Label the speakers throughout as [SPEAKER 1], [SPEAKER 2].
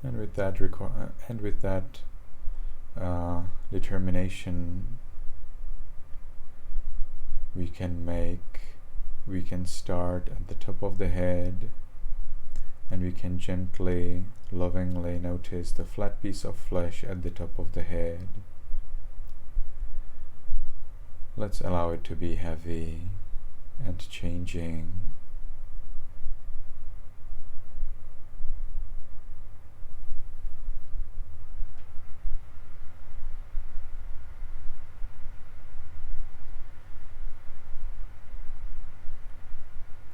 [SPEAKER 1] And with that determination, we can start at the top of the head, and we can gently, lovingly notice the flat piece of flesh at the top of the head. Let's allow it to be heavy and changing.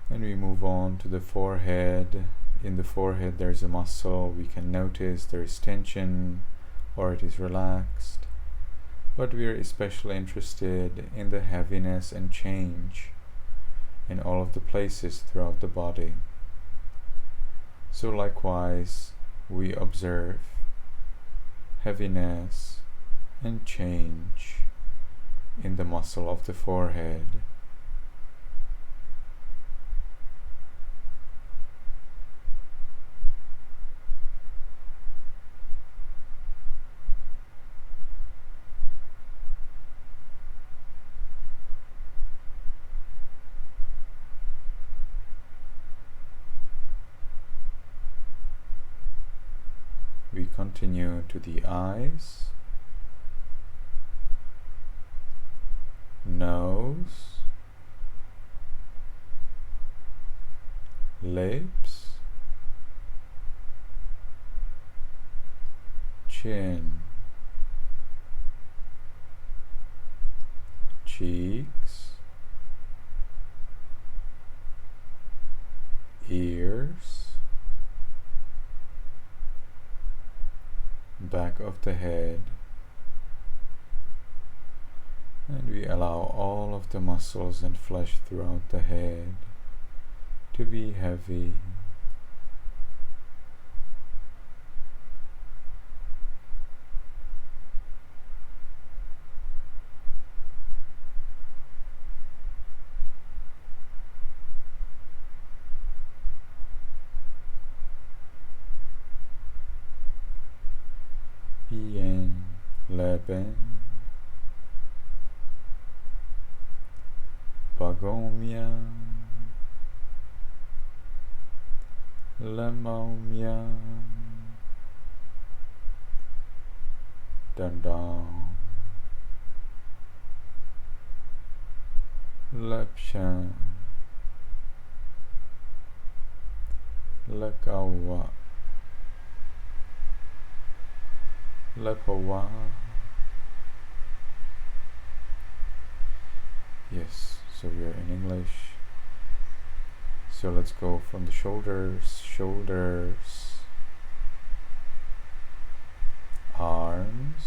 [SPEAKER 1] And we move on to the forehead. In the forehead there's a muscle. We can notice there is tension or it is relaxed. But we are especially interested in the heaviness and change in all of the places throughout the body. So likewise, we observe heaviness and change in the muscle of the forehead. We continue to the eyes, nose, lips, chin, cheeks, ears, back of the head, and we allow all of the muscles and flesh throughout the head to be heavy. Bien, leben, pagomia, lemomia, dandang, lepshan, lekawa, lepawa. Yes, so we are in English. So let's go from the shoulders, arms,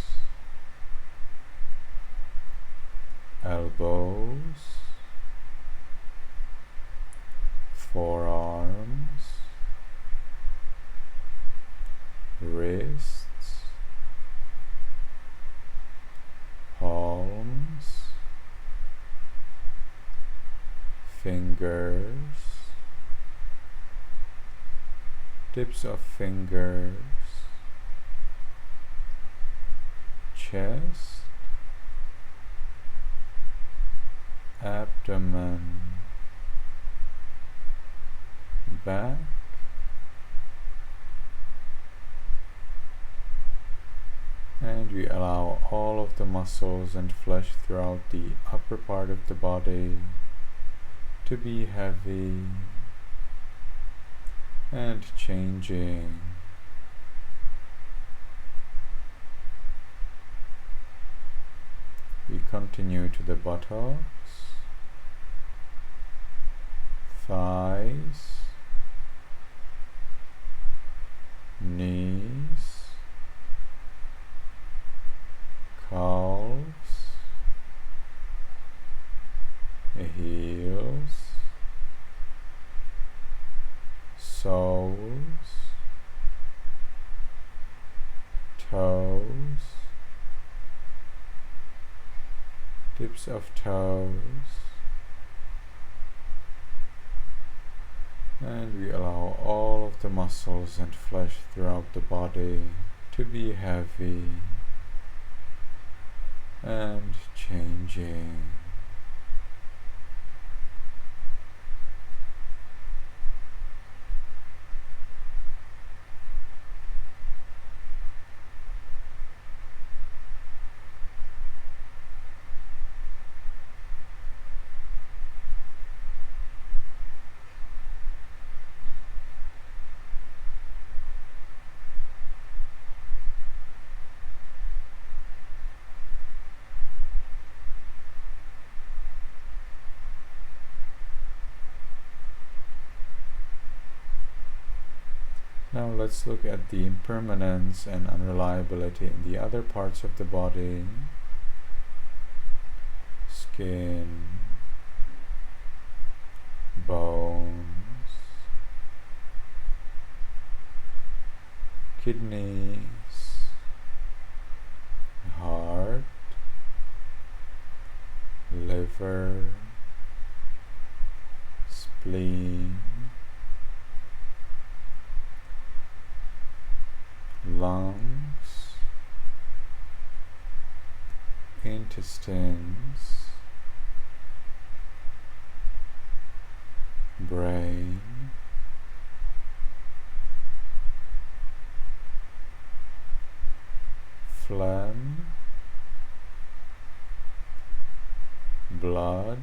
[SPEAKER 1] elbows, forearms, wrists, palms, fingers, tips of fingers, chest, abdomen, back, and we allow all of the muscles and flesh throughout the upper part of the body to be heavy and changing. We continue to the buttocks, thighs, knees, calves, heels, soles, toes, tips of toes, And we allow all of the muscles and flesh throughout the body to be heavy and changing. Now let's look at the impermanence and unreliability in the other parts of the body. Skin, bones, kidneys, heart, liver, spleen, lungs, intestines, brain, phlegm, blood,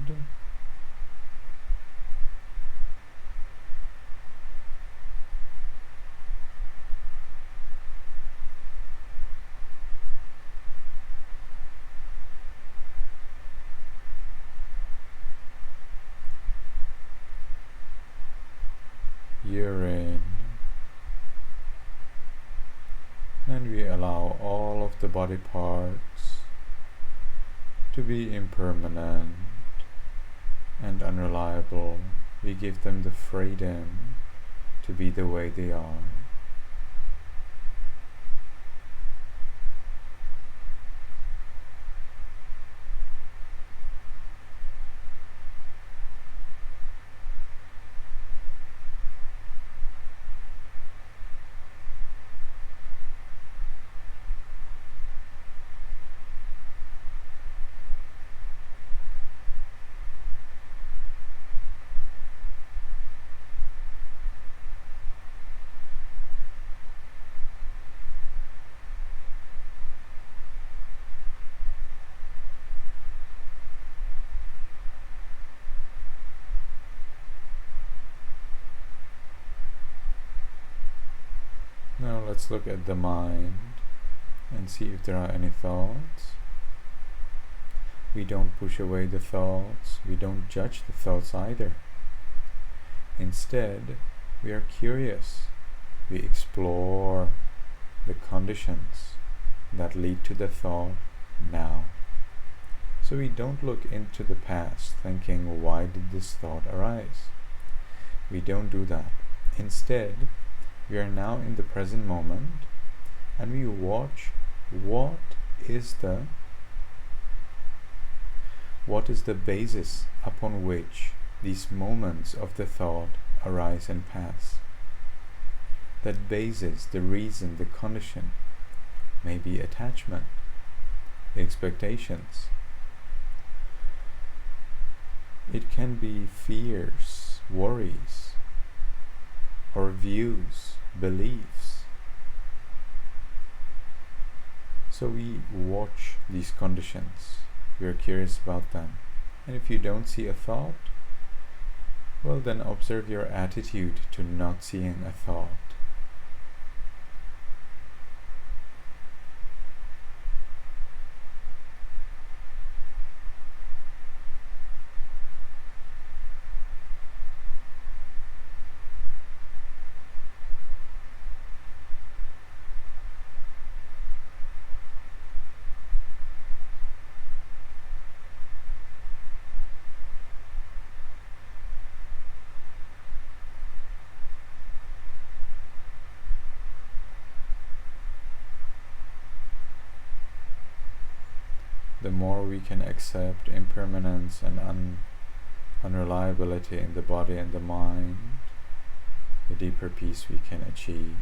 [SPEAKER 1] urine, and we allow all of the body parts to be impermanent and unreliable. We give them the freedom to be the way they are. Now let's look at the mind and see if there are any thoughts. We don't push away the thoughts, we don't judge the thoughts either. Instead, we are curious. We explore the conditions that lead to the thought now. So we don't look into the past thinking, why did this thought arise? We don't do that. Instead, we are now in the present moment and we watch what is the basis upon which these moments of the thought arise and pass. That basis, the reason, the condition may be attachment, expectations. It can be fears, worries, or views, beliefs. So we watch these conditions. We are curious about them. And if you don't see a thought, well, then observe your attitude to not seeing a thought. The more we can accept impermanence and unreliability in the body and the mind, the deeper peace we can achieve.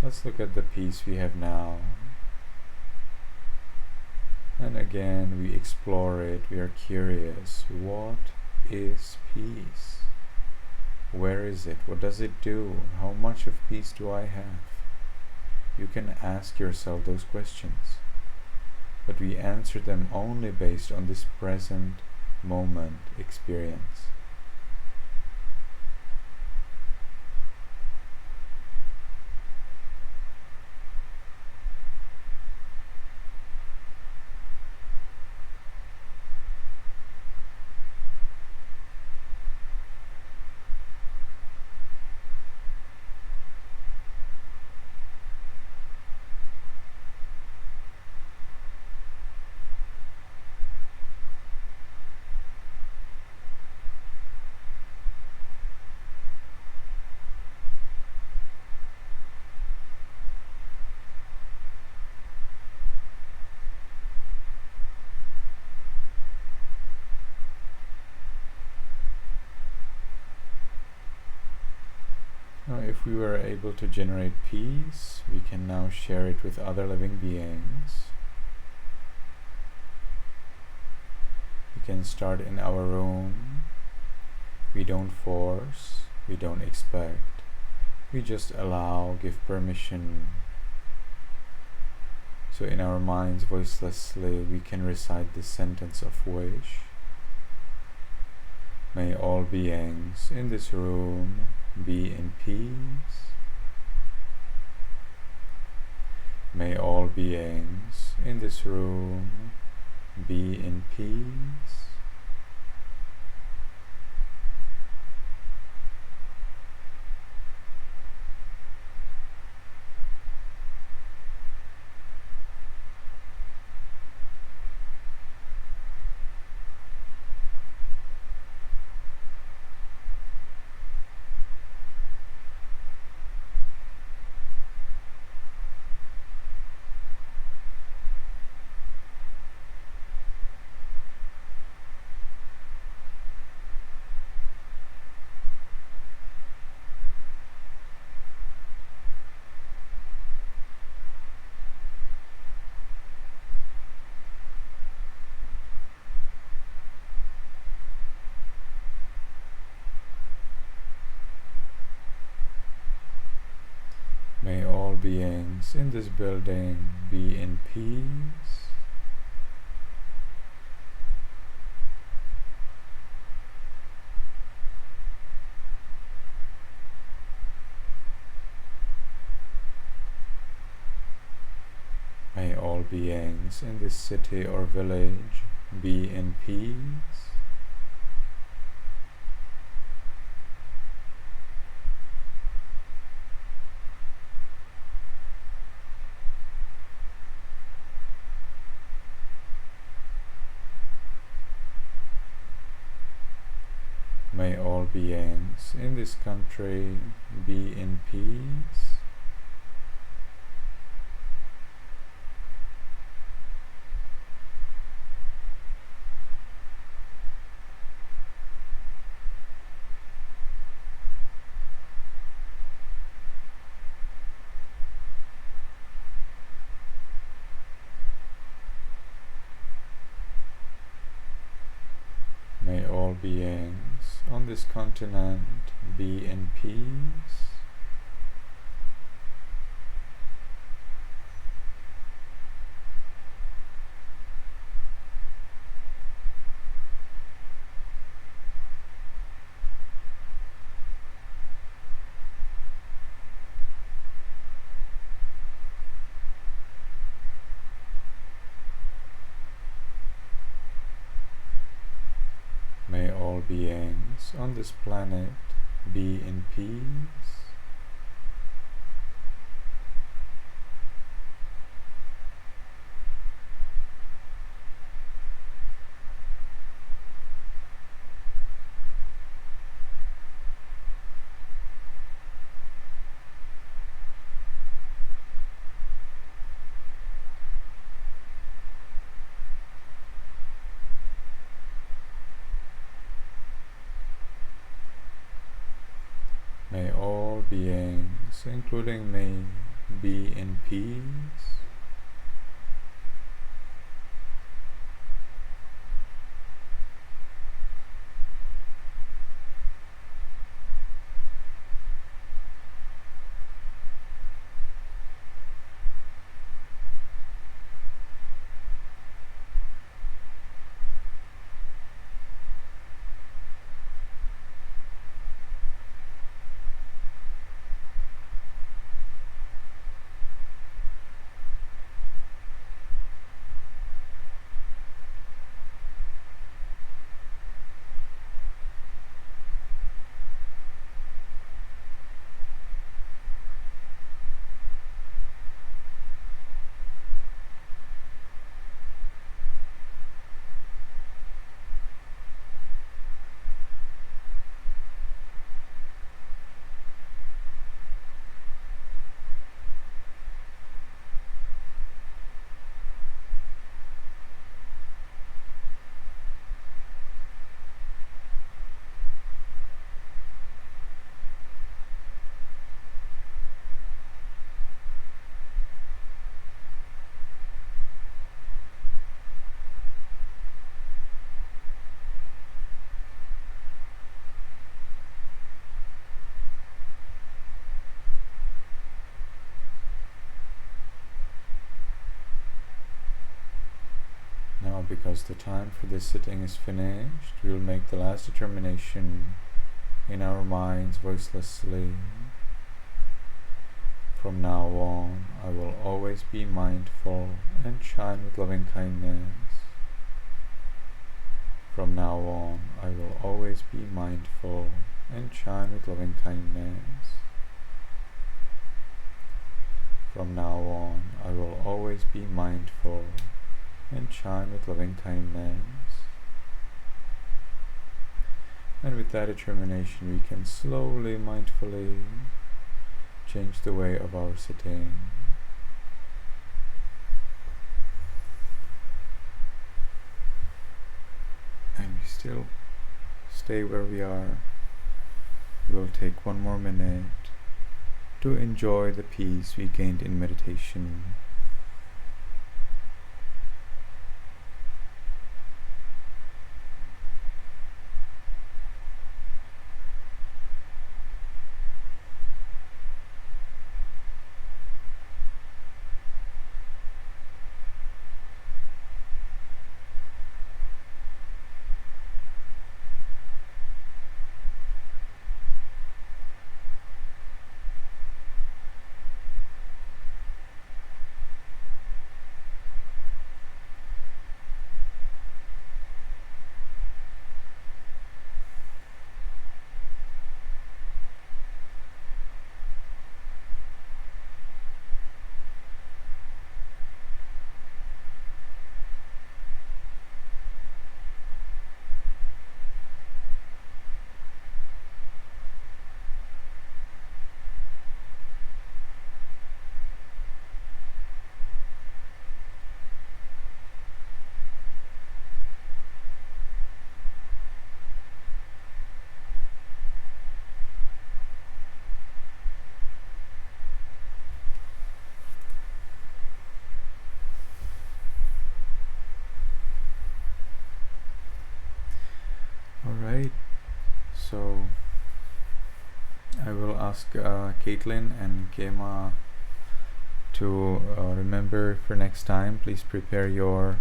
[SPEAKER 1] Let's look at the peace we have now. And again, we explore it, we are curious. What is peace? Where is it? What does it do? How much of peace do I have? You can ask yourself those questions, but we answer them only based on this present moment experience. If we were able to generate peace, we can now share it with other living beings. We can start in our room. We don't force, we don't expect. We just allow, give permission. So in our minds, voicelessly, we can recite this sentence of wish. May all beings in this room be in peace. May all beings in this room be in peace. May all beings in this building be in peace. May all beings in this city or village be in peace. May all beings in this country be in peace. May all beings on this continent be in peace. May all beings on this planet be in peace. May all beings, including me, be in peace. Now, because the time for this sitting is finished, we will make the last determination in our minds voicelessly. From now on, I will always be mindful and shine with loving kindness. From now on, I will always be mindful and shine with loving kindness. From now on, I will always be mindful and shine with loving kindness. And with that determination, we can slowly, mindfully change the way of our sitting. And we still stay where we are. We'll take one more minute to enjoy the peace we gained in meditation. Alright, so I will ask Caitlin and Kema to remember for next time, please prepare your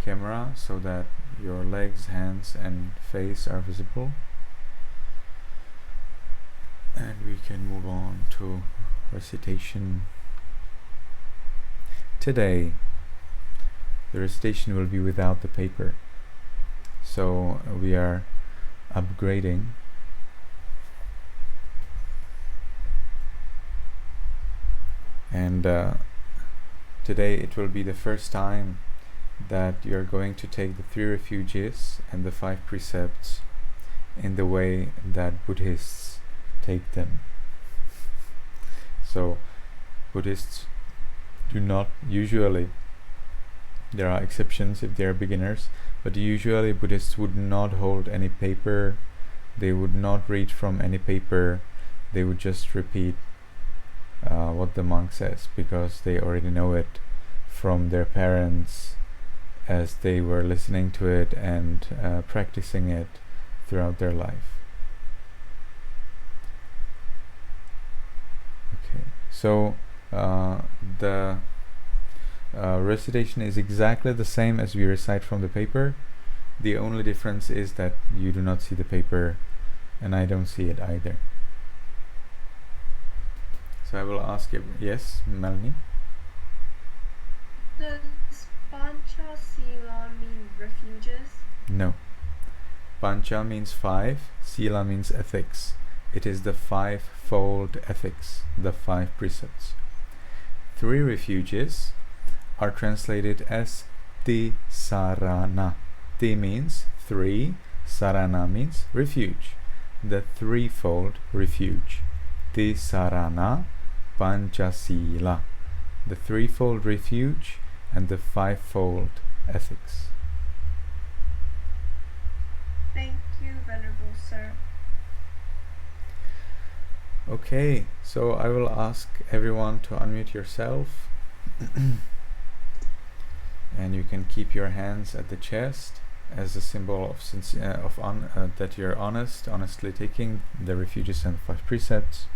[SPEAKER 1] camera so that your legs, hands and face are visible, and we can move on to recitation. Today the recitation will be without the paper, so we are upgrading. And today it will be the first time that you're going to take the 3 refuges and the 5 precepts in the way that Buddhists take them. So Buddhists do not usually, there are exceptions if they are beginners, but usually Buddhists would not hold any paper, they would not read from any paper, they would just repeat what the monk says, because they already know it from their parents as they were listening to it and practicing it throughout their life. Okay, so the recitation is exactly the same as we recite from the paper. The only difference is that you do not see the paper and I don't see it either. So I will ask you, yes, Melanie?
[SPEAKER 2] Does Pancha Sila mean refuges?
[SPEAKER 1] No. Pancha means 5, Sila means ethics. It is the 5-fold ethics, the 5 precepts. 3 refuges are translated as Ti Sarana. Ti means 3, Sarana means refuge. The 3-fold refuge. Ti Sarana Panchasila. The 3-fold refuge and the 5-fold ethics.
[SPEAKER 2] Thank you, Venerable Sir.
[SPEAKER 1] Okay, so I will ask everyone to unmute yourself. And you can keep your hands at the chest as a symbol of that you're honestly taking the refuges and 5 precepts.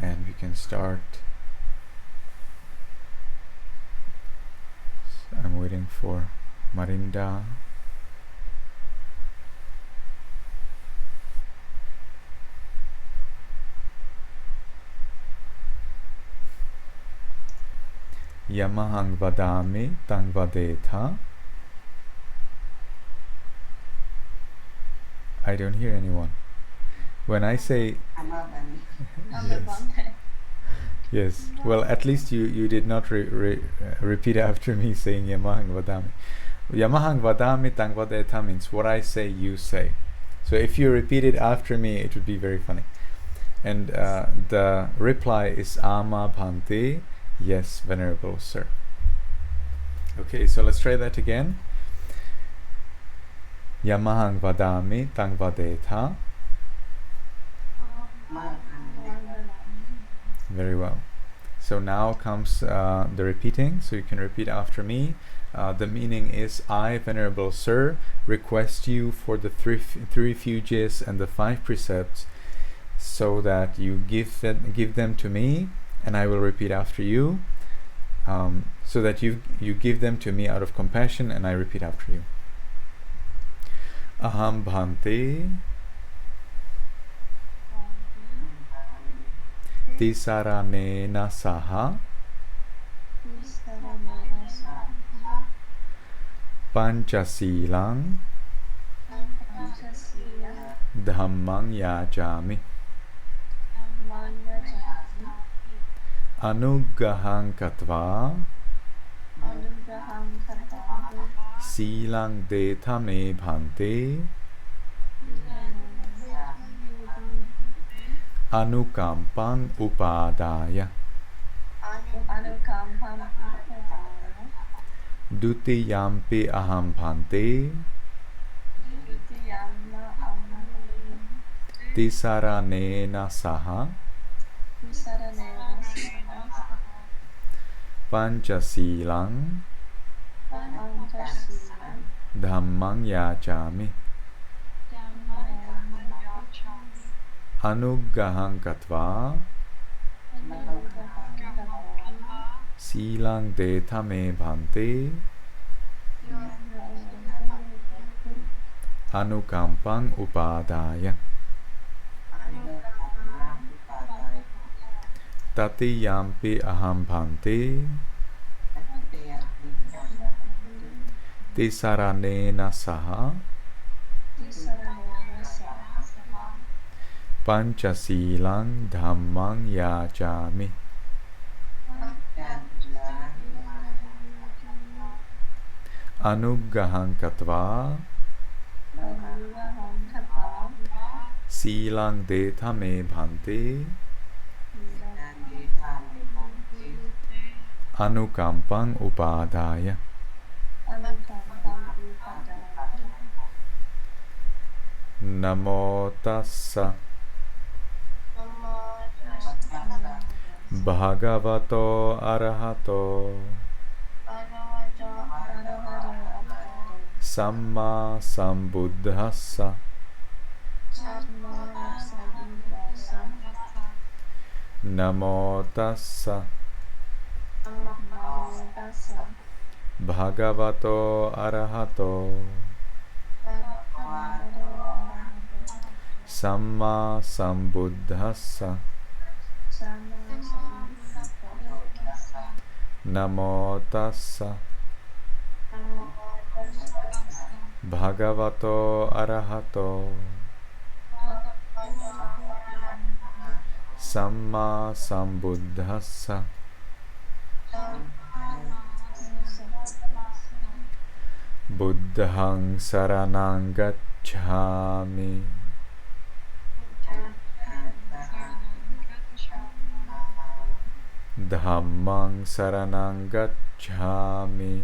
[SPEAKER 1] And we can start. So I'm waiting for Marinda. Yamahang vadami tang vadeta. I don't hear anyone. When I say yes. Yes, well, at least you did not repeat after me saying Yamahang vadami. Yamahang vadami tang vadeta means what I say, you say. So if you repeat it after me, it would be very funny. And the reply is Ama Bhante, yes, Venerable Sir. Okay, so let's try that again. Yamahang vadami tang vadeta. Very well. So now comes the repeating, so you can repeat after me. The meaning is, I, Venerable Sir, request you for the 3 refuges and the 5 precepts, so that you give them to me, and I will repeat after you, so that you give them to me out of compassion, and I repeat after you. Aham Bhante Tisaranena Saha Panchasilang Dhammang Yajami Anugrahang Katva Silang Deta Me Bhante Anukampang Upadaya Dutiyampi Aham Bhante Tisaranena Saha Panchasilang Dhammang Yajami Anugrahang Katva Silang Deta Me Bhante Anukampang Upadaya Tatiyampi Aham Bhante Tisaranena Saha Panchasilang Dhammang Yajami Anugrahang Katva Silang Deta Me Bhante Anukampang Upadaya. Namo tassa Bhagavato Arahato Samma Sambuddhassa Namo Tassa Bhagavato Arahato Samma Sambuddhassa Namo Tassa Bhagavato Arahato Samma Sambuddhassa Buddhang Saranang Gacchami Dhammang Saranang Gacchami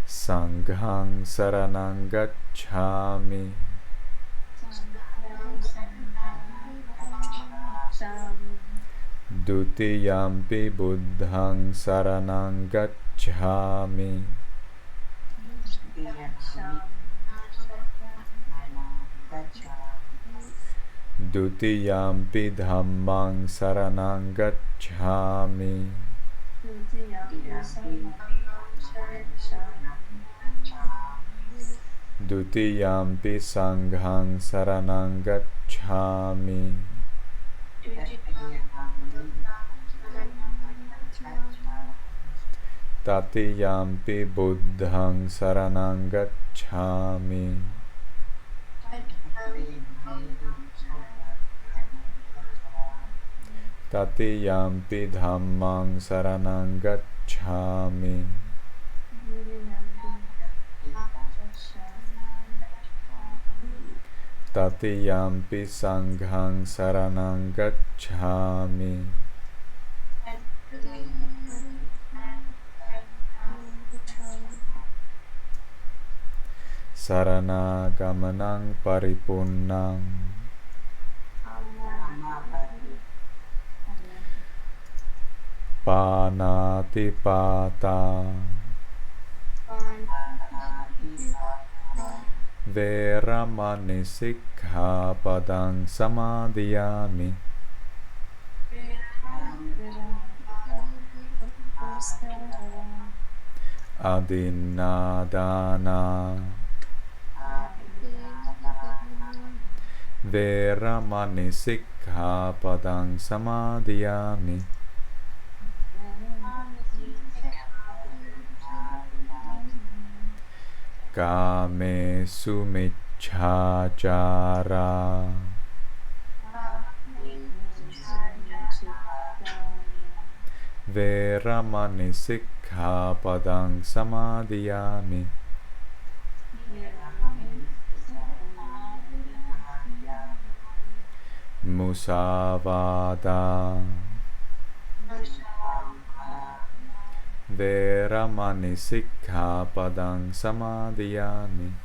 [SPEAKER 1] Sanghang Saranang Gacchami Dutiyampi Buddhang Saranang Gacchami Dutiyampi Dhammang Saranang Gacchami Dutiyampi Sanghang Saranang Gacchami Tatiyampi Buddhang Saranang Gacchami Tatiyampi Dhammang Saranang Gacchami Tatiyampi Sanghang Saranang Gacchami Sarana Gamanang Paripunnang Panatipata Veramani Sikkhapadang Samadhiyami Adinadana Veramani Sikkhapadang Samadhiyami Kame Sumichhachara Veramani Sikkhapadang Samadhiyami Musavada Veramani Sikkhapadang Samadhiyami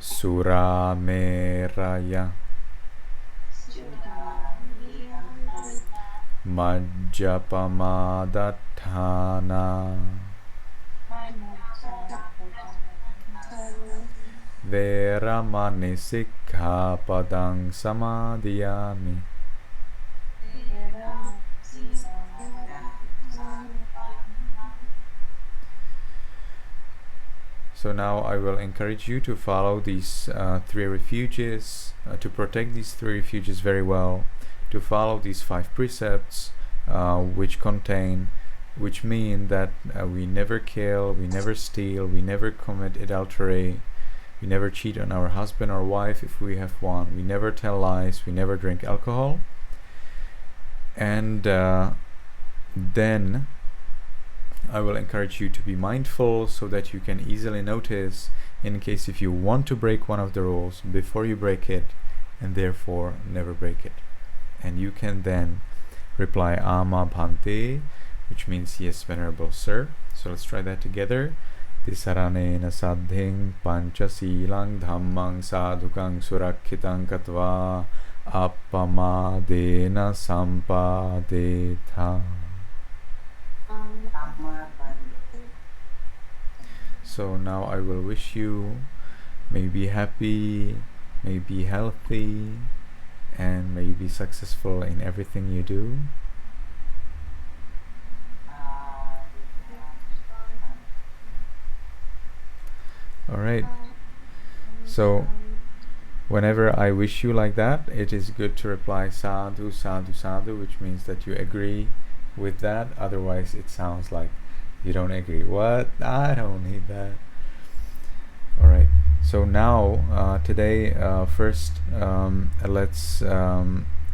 [SPEAKER 1] Surameraya Majjapamadatthana Veramani Sikkhapadang Samadhiyami So now I will encourage you to follow these three refuges, to protect these three refuges very well, to follow these 5 precepts which mean that we never kill, we never steal, we never commit adultery, we never cheat on our husband or wife if we have one, we never tell lies, we never drink alcohol. And then I will encourage you to be mindful so that you can easily notice in case if you want to break one of the rules before you break it, and therefore never break it. And you can then reply Ama Bhante, which means yes, Venerable Sir. So let's try that together. Tisaranena saddhing panchasilang dhammang sadhukang surakkhitam katva appamadena sampadetha. So now I will wish you may be happy, may be healthy, and may you be successful in everything you do. Alright, so whenever I wish you like that, it is good to reply sadhu, sadhu, sadhu, which means that you agree with that. Otherwise it sounds like you don't agree. What? I don't need that. Alright, so now today first let's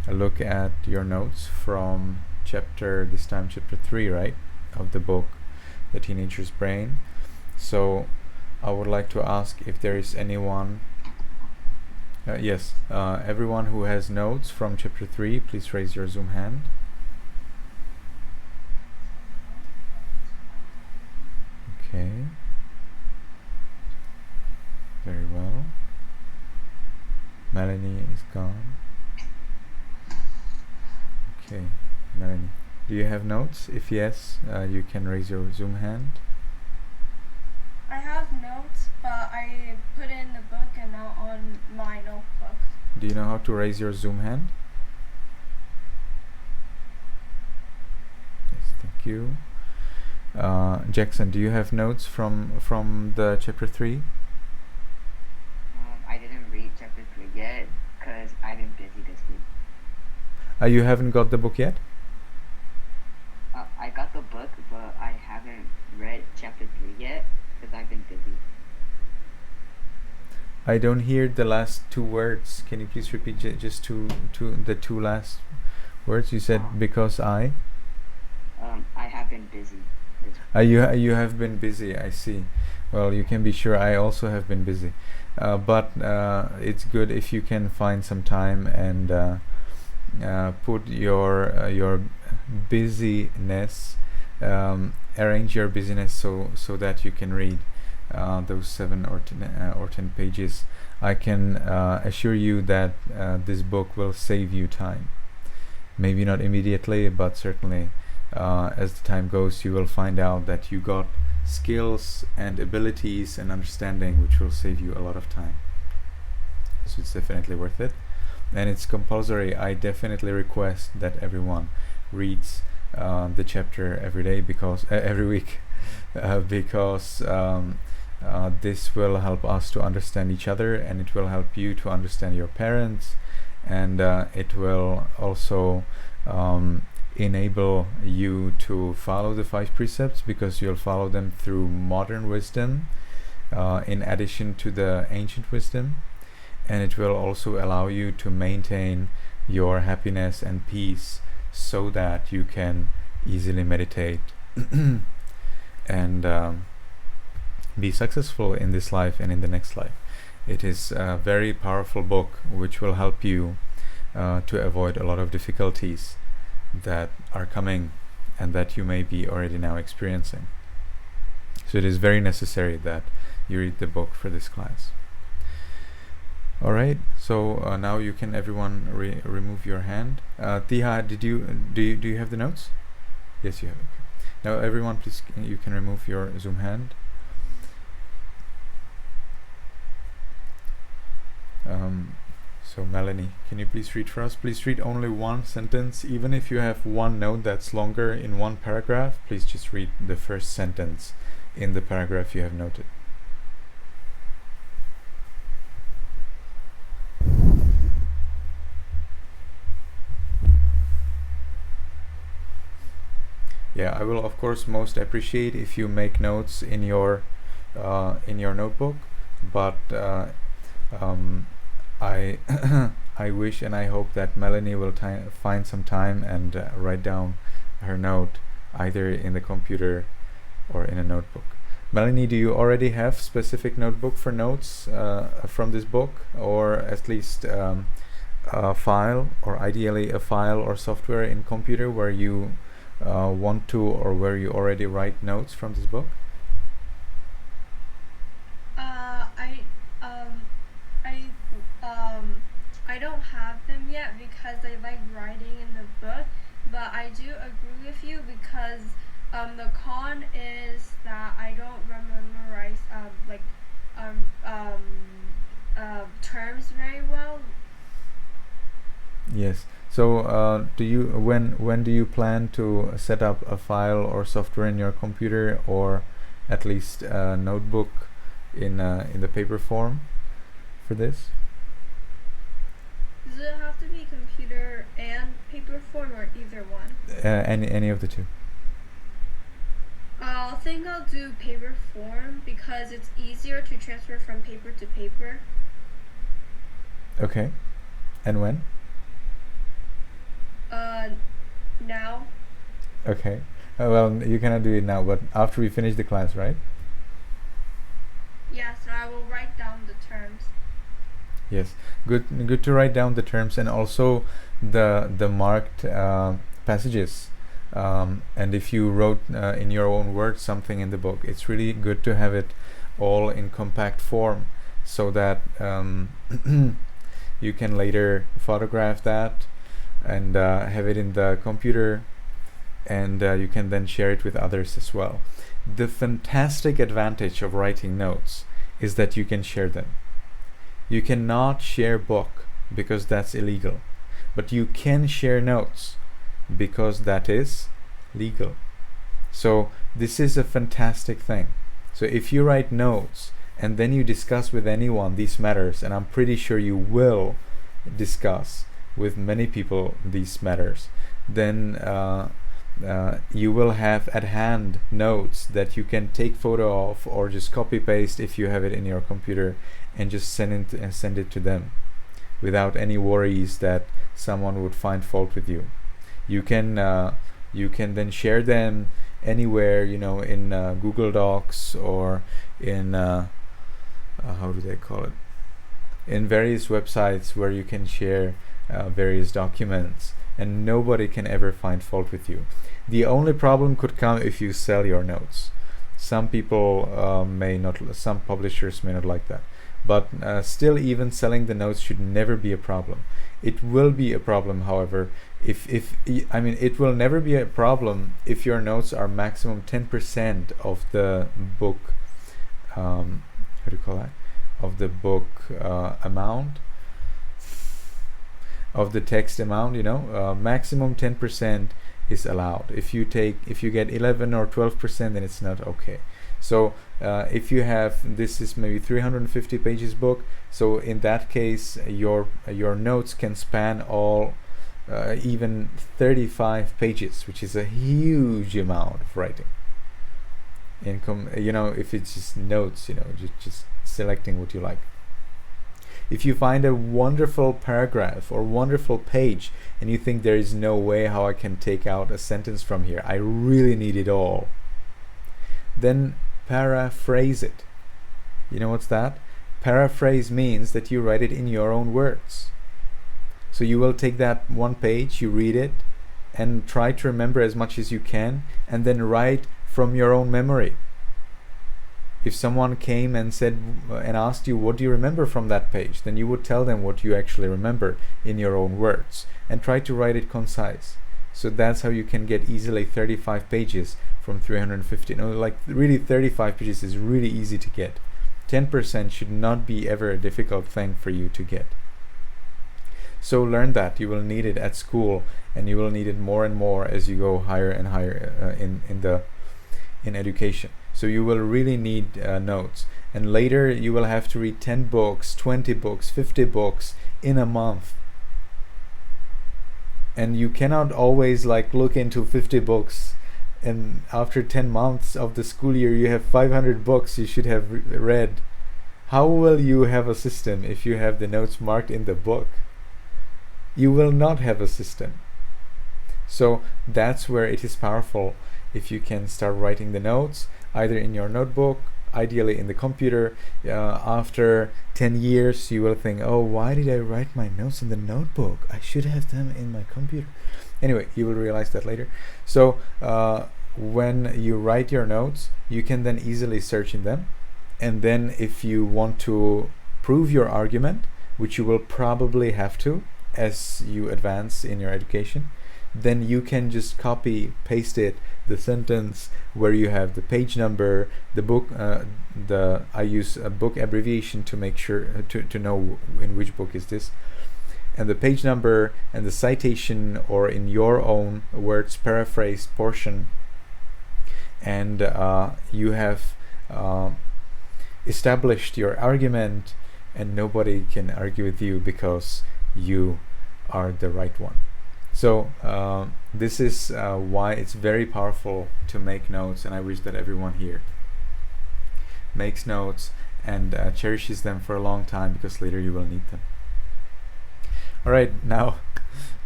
[SPEAKER 1] look at your notes from chapter 3, right, of the book The Teenager's Brain. So I would like to ask if there is anyone, yes, everyone who has notes from chapter 3, please raise your Zoom hand. Okay, very well. Melanie is gone. Okay, Melanie, do you have notes? If yes, you can raise your Zoom hand.
[SPEAKER 2] I have notes, but I put it in the book and not on my notebook.
[SPEAKER 1] Do you know how to raise your Zoom hand? Yes, thank you. Jackson, do you have notes from the chapter 3?
[SPEAKER 3] I didn't read chapter 3 yet because I've been busy this week.
[SPEAKER 1] You haven't got the book yet?
[SPEAKER 3] I got the book, but I haven't read chapter 3 yet because I've been busy.
[SPEAKER 1] I don't hear the last two words. Can you please repeat just the two last words? You said because I
[SPEAKER 3] have been busy.
[SPEAKER 1] You have been busy. I see. Well, you can be sure I also have been busy. But it's good if you can find some time and put your busyness, arrange your busyness so that you can read those 7 or 10 pages. I can assure you that this book will save you time. Maybe not immediately, but certainly as the time goes, you will find out that you got skills and abilities and understanding which will save you a lot of time. So it's definitely worth it, and it's compulsory. I definitely request that everyone reads the chapter every day, because every week, because this will help us to understand each other, and it will help you to understand your parents, and it will also enable you to follow the 5 precepts, because you'll follow them through modern wisdom in addition to the ancient wisdom, and it will also allow you to maintain your happiness and peace so that you can easily meditate and be successful in this life and in the next life. It is a very powerful book which will help you to avoid a lot of difficulties that are coming and that you may be already now experiencing. So it is very necessary that you read the book for this class. Alright, so now you can everyone remove your hand. Tiha, do you have the notes? Yes, you have. Okay. Now everyone, please, you can remove your Zoom hand. So Melanie, can you please read for us? Please read only one sentence. Even if you have one note that's longer in one paragraph, please just read the first sentence in the paragraph you have noted. Yeah, I will of course most appreciate if you make notes in your notebook, but I I wish and I hope that Melanie will find some time and write down her note either in the computer or in a notebook. Melanie, do you already have specific notebook for notes from this book, or at least a file, or ideally a file or software in computer where you want to, or where you already write notes from this book?
[SPEAKER 2] don't have them yet because I like writing in the book, but I do agree with you because the con is that I don't memorize terms very well.
[SPEAKER 1] Yes. So, do you when do you plan to set up a file or software in your computer, or at least a notebook in the paper form for this?
[SPEAKER 2] Does it have to be computer and paper form or either one?
[SPEAKER 1] Any of the two.
[SPEAKER 2] I think I'll do paper form because it's easier to transfer from paper to paper.
[SPEAKER 1] Okay. And when?
[SPEAKER 2] Now.
[SPEAKER 1] Okay. Well, you cannot do it now, but after we finish the class, right?
[SPEAKER 2] Yes, I will write down the terms.
[SPEAKER 1] Yes. Good to write down the terms and also the marked passages. And if you wrote in your own words something in the book, it's really good to have it all in compact form so that you can later photograph that and have it in the computer, and you can then share it with others as well. The fantastic advantage of writing notes is that you can share them. You cannot share book because that's illegal, but you can share notes because that is legal. So this is a fantastic thing. So if you write notes and then you discuss with anyone these matters, and I'm pretty sure you will discuss with many people these matters, then you will have at hand notes that you can take photo of or just copy paste if you have it in your computer and just send it to them without any worries that someone would find fault with you. You can then share them anywhere, in Google Docs or in how do they call it, in various websites where you can share various documents, and nobody can ever find fault with you. The only problem could come if you sell your notes. Some people some publishers may not like that, but still, even selling the notes should never be a problem. It will be a problem, however, it will never be a problem if your notes are maximum 10% of the book, how do you call that? Of the book amount, of the text amount, maximum 10% is allowed. If you get 11 or 12%, then it's not okay. So if you have, this is maybe 350 pages book, so in that case your notes can span all even 35 pages, which is a huge amount of writing. If it's just notes, just selecting what you like. If you find a wonderful paragraph or wonderful page and you think there is no way how I can take out a sentence from here, I really need it all, then paraphrase it. You know what's that? Paraphrase means that you write it in your own words. So you will take that one page, you read it, and try to remember as much as you can, and then write from your own memory. If someone came and asked you, what do you remember from that page, then you would tell them what you actually remember in your own words, and try to write it concise. So that's how you can get easily 35 pages from 350. Really 35 pages is really easy to get. 10% should not be ever a difficult thing for you to get. So learn that. You will need it at school, and you will need it more and more as you go higher and higher in education. So you will really need notes, and later you will have to read 10 books, 20 books, 50 books in a month. And you cannot always look into 50 books, and after 10 months of the school year you have 500 books you should have read. How will you have a system if you have the notes marked in the book? You will not have a system. So that's where it is powerful if you can start writing the notes either in your notebook, ideally in the computer. After 10 years you will think, oh, why did I write my notes in the notebook? I should have them in my computer. Anyway, you will realize that later. So when you write your notes, you can then easily search in them, and then if you want to prove your argument, which you will probably have to as you advance in your education, then you can just copy paste it, the sentence where you have the page number, the book, I use a book abbreviation to make sure to know in which book is this, and the page number and the citation, or in your own words paraphrased portion, and you have established your argument, and nobody can argue with you because you are the right one. So this is why it's very powerful to make notes, and I wish that everyone here makes notes and cherishes them for a long time, because later you will need them. Alright, now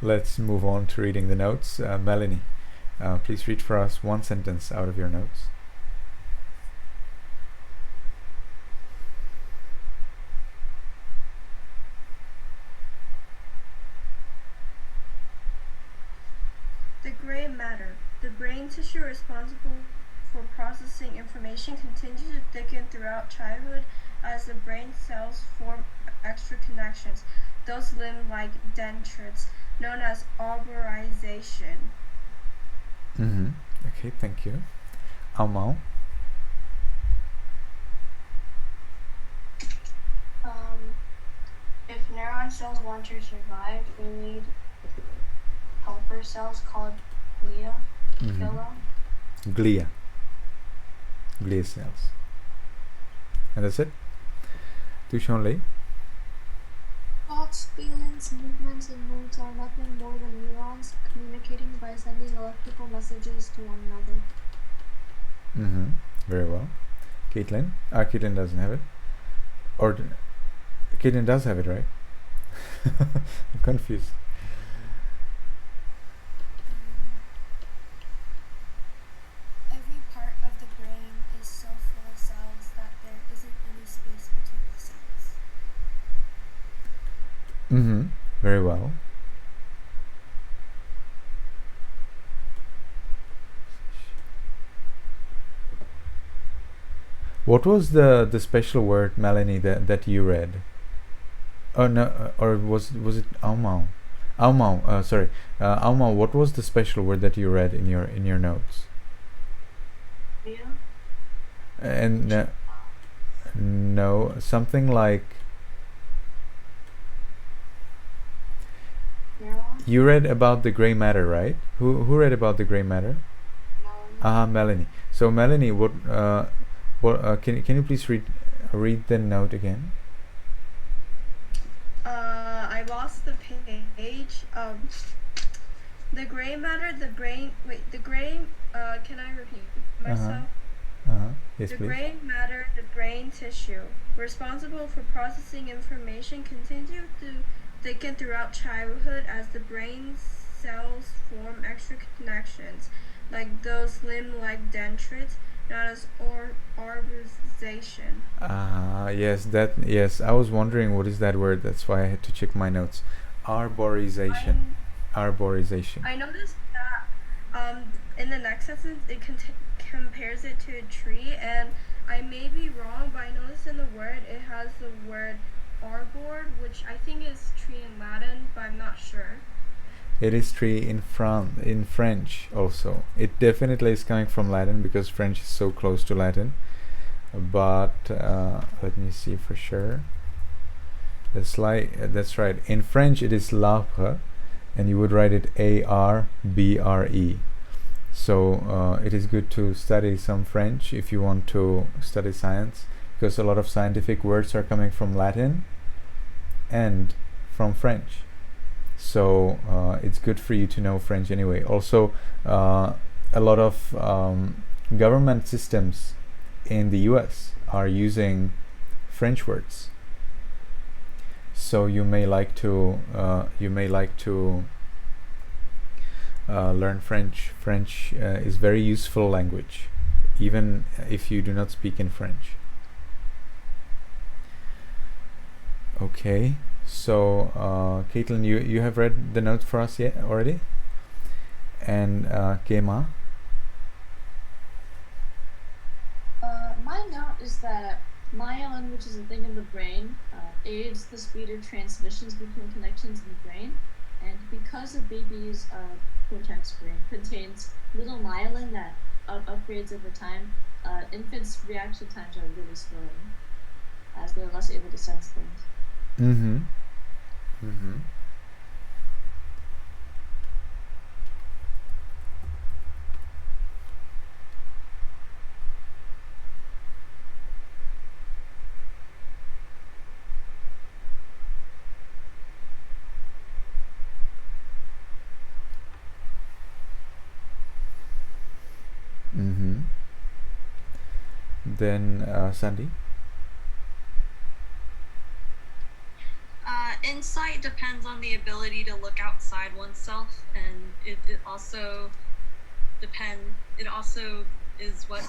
[SPEAKER 1] let's move on to reading the notes. Melanie, please read for us one sentence out of your notes.
[SPEAKER 2] The gray matter, the brain tissue responsible for processing information, continues to thicken throughout childhood as the brain cells form extra connections, those limb-like dendrites, known as arborization.
[SPEAKER 1] Okay, thank you. Amal.
[SPEAKER 4] If neuron cells want to survive, they need helper cells called glia.
[SPEAKER 1] Glia cells. And that's it. Tushonli.
[SPEAKER 5] Thoughts, feelings, movements, and moods are nothing more than neurons communicating by sending electrical messages to one another.
[SPEAKER 1] Very well. Caitlin. Caitlin doesn't have it. Or Caitlin does have it, right? I'm confused.
[SPEAKER 6] Every part of the brain is so full of cells that there isn't any space between the cells.
[SPEAKER 1] Very well. What was the special word, Melanie, that you read? Oh no, or was it Aumau? Aumau, sorry, Aumau. What was the special word that you read in your notes?
[SPEAKER 4] Glia?
[SPEAKER 1] And no, something like
[SPEAKER 4] Neuron?
[SPEAKER 1] you read about the gray matter, right? Who read about the gray matter? Melanie. So Melanie, what can you please read the note again?
[SPEAKER 2] I lost the page. The gray matter, the brain. Wait, the gray. Can I repeat myself?
[SPEAKER 1] Yes,
[SPEAKER 2] The
[SPEAKER 1] please.
[SPEAKER 2] gray matter, the brain tissue, responsible for processing information, continue to thicken throughout childhood as the brain cells form extra connections, like those limb-like dendrites, known as arborization.
[SPEAKER 1] Yes, I was wondering what is that word. That's why I had to check my notes. Arborization. Arborization.
[SPEAKER 2] I noticed that in the next sentence it compares it to a tree, and I may be wrong, but I noticed in the word it has the word arbor, which I think is tree in Latin, but I'm not sure.
[SPEAKER 1] It is tree in French also. It definitely is coming from Latin because French is so close to Latin. But let me see for sure. That's right. In French it is l'arbre, and you would write it A-R-B-R-E. So it is good to study some French if you want to study science, because a lot of scientific words are coming from Latin and from French. So it's good for you to know French anyway. Also, a lot of government systems in the US are using French words. So you may like to learn French. French is very useful language, even if you do not speak in French. Okay, so Caitlin, you have read the notes for us yet already? And
[SPEAKER 5] My note is that myelin, which is a thing in the brain, aids the speed of transmissions between connections in the brain. And because a baby's cortex brain contains little myelin that upgrades over time, infants' reaction times are really slow, as they're less able to sense things.
[SPEAKER 1] Mm-hmm. Mm-hmm. Mm-hmm. Then Sandy.
[SPEAKER 7] Insight depends on the ability to look outside oneself, and it also it also is what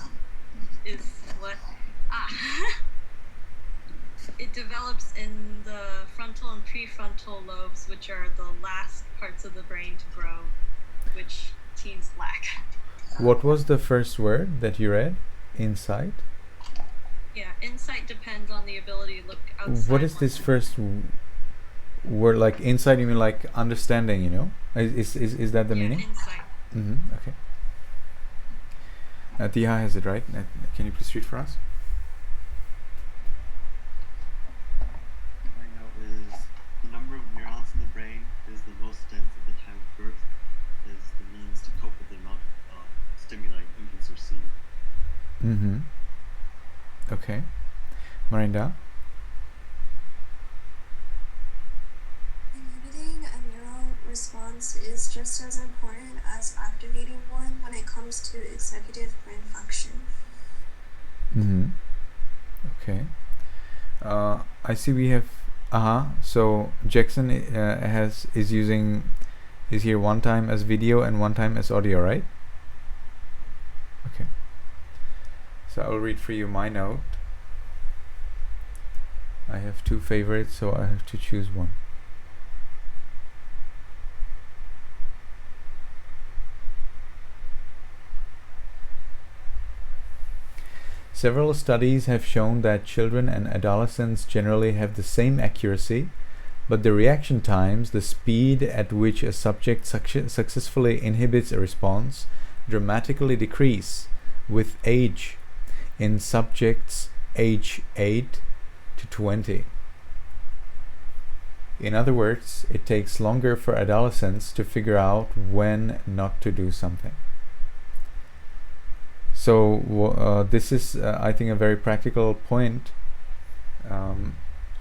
[SPEAKER 7] it develops in the frontal and prefrontal lobes, which are the last parts of the brain to grow, which teens lack.
[SPEAKER 1] What was the first word that you read? Insight?
[SPEAKER 7] Yeah, insight depends on the ability to look outside.
[SPEAKER 1] What is this first word? Like insight, you mean like understanding, you know? Is that the meaning?
[SPEAKER 7] Insight.
[SPEAKER 1] Mm-hmm. Okay. Tia has it right. Can you please read for us?
[SPEAKER 8] My note is the number of neurons in the brain is the most dense at the time of birth, is the means to cope with the amount of stimuli infants receive.
[SPEAKER 1] Mm-hmm. Okay. Marinda?
[SPEAKER 4] Inhibiting a neural response is just as important as activating one when it comes to executive brain function.
[SPEAKER 1] Mm-hmm. Okay. I see we have so Jackson is here one time as video and one time as audio, right? Okay. So I'll read for you my note. I have two favorites, so I have to choose one. Several studies have shown that children and adolescents generally have the same accuracy, but the reaction times, the speed at which a subject successfully inhibits a response, dramatically decrease with age in subjects age 8 to 20. In other words, it takes longer for adolescents to figure out when not to do something. So this is, I think, a very practical point.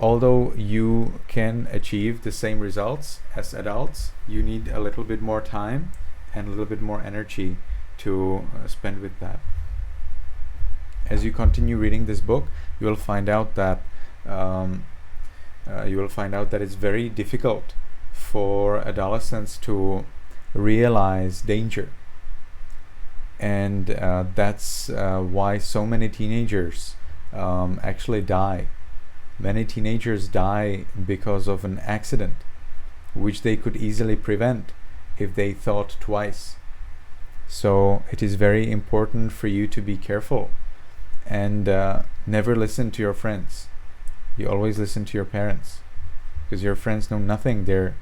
[SPEAKER 1] Although you can achieve the same results as adults, you need a little bit more time and a little bit more energy to spend with that. As you continue reading this book, you will find out that it's very difficult for adolescents to realize danger. And that's why so many teenagers actually die. Many teenagers die because of an accident, which they could easily prevent if they thought twice. So it is very important for you to be careful and never listen to your friends. You always listen to your parents, because your friends know nothing. They're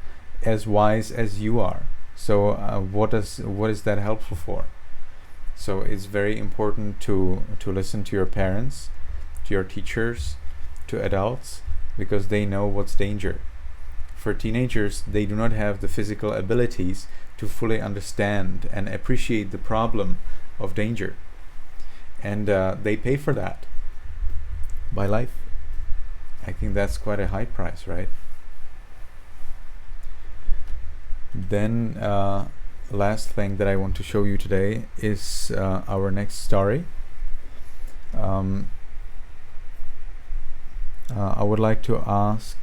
[SPEAKER 1] as wise as you are. So what is that helpful for? So it's very important to listen to your parents, to your teachers, to adults, because they know what's danger. For teenagers, they do not have the physical abilities to fully understand and appreciate the problem of danger. And they pay for that by life. I think that's quite a high price, right? Then last thing that I want to show you today is our next story. I would like to ask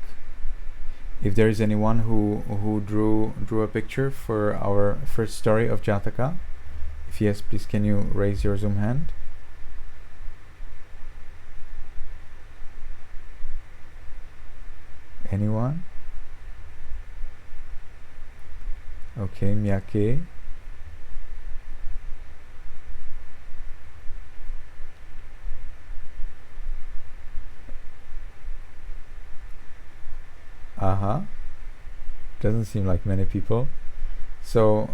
[SPEAKER 1] if there is anyone who drew a picture for our first story of Jātaka. If yes, please can you raise your Zoom hand? Anyone? Okay, Miyake. Doesn't seem like many people. So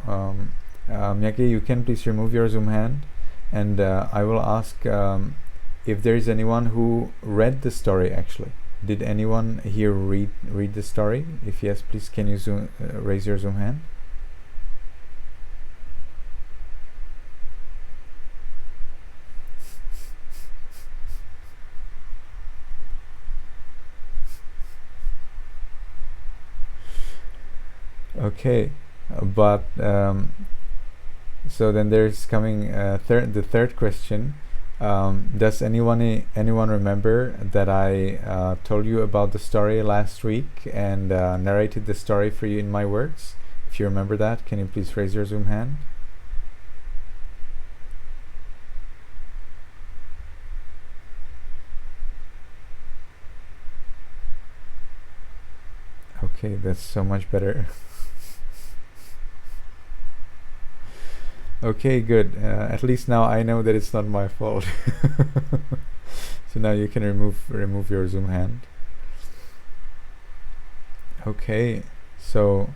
[SPEAKER 1] Miyake, you can please remove your Zoom hand, and I will ask if there is anyone who read the story actually. Did anyone here read the story? If yes, please can you raise your Zoom hand? Okay, but so then there's coming the third question. Does anyone remember that I told you about the story last week and narrated the story for you in my words? If you remember that, can you please raise your Zoom hand? Okay, that's so much better. Okay, good. At least now I know that it's not my fault. So now you can remove your Zoom hand. Okay, so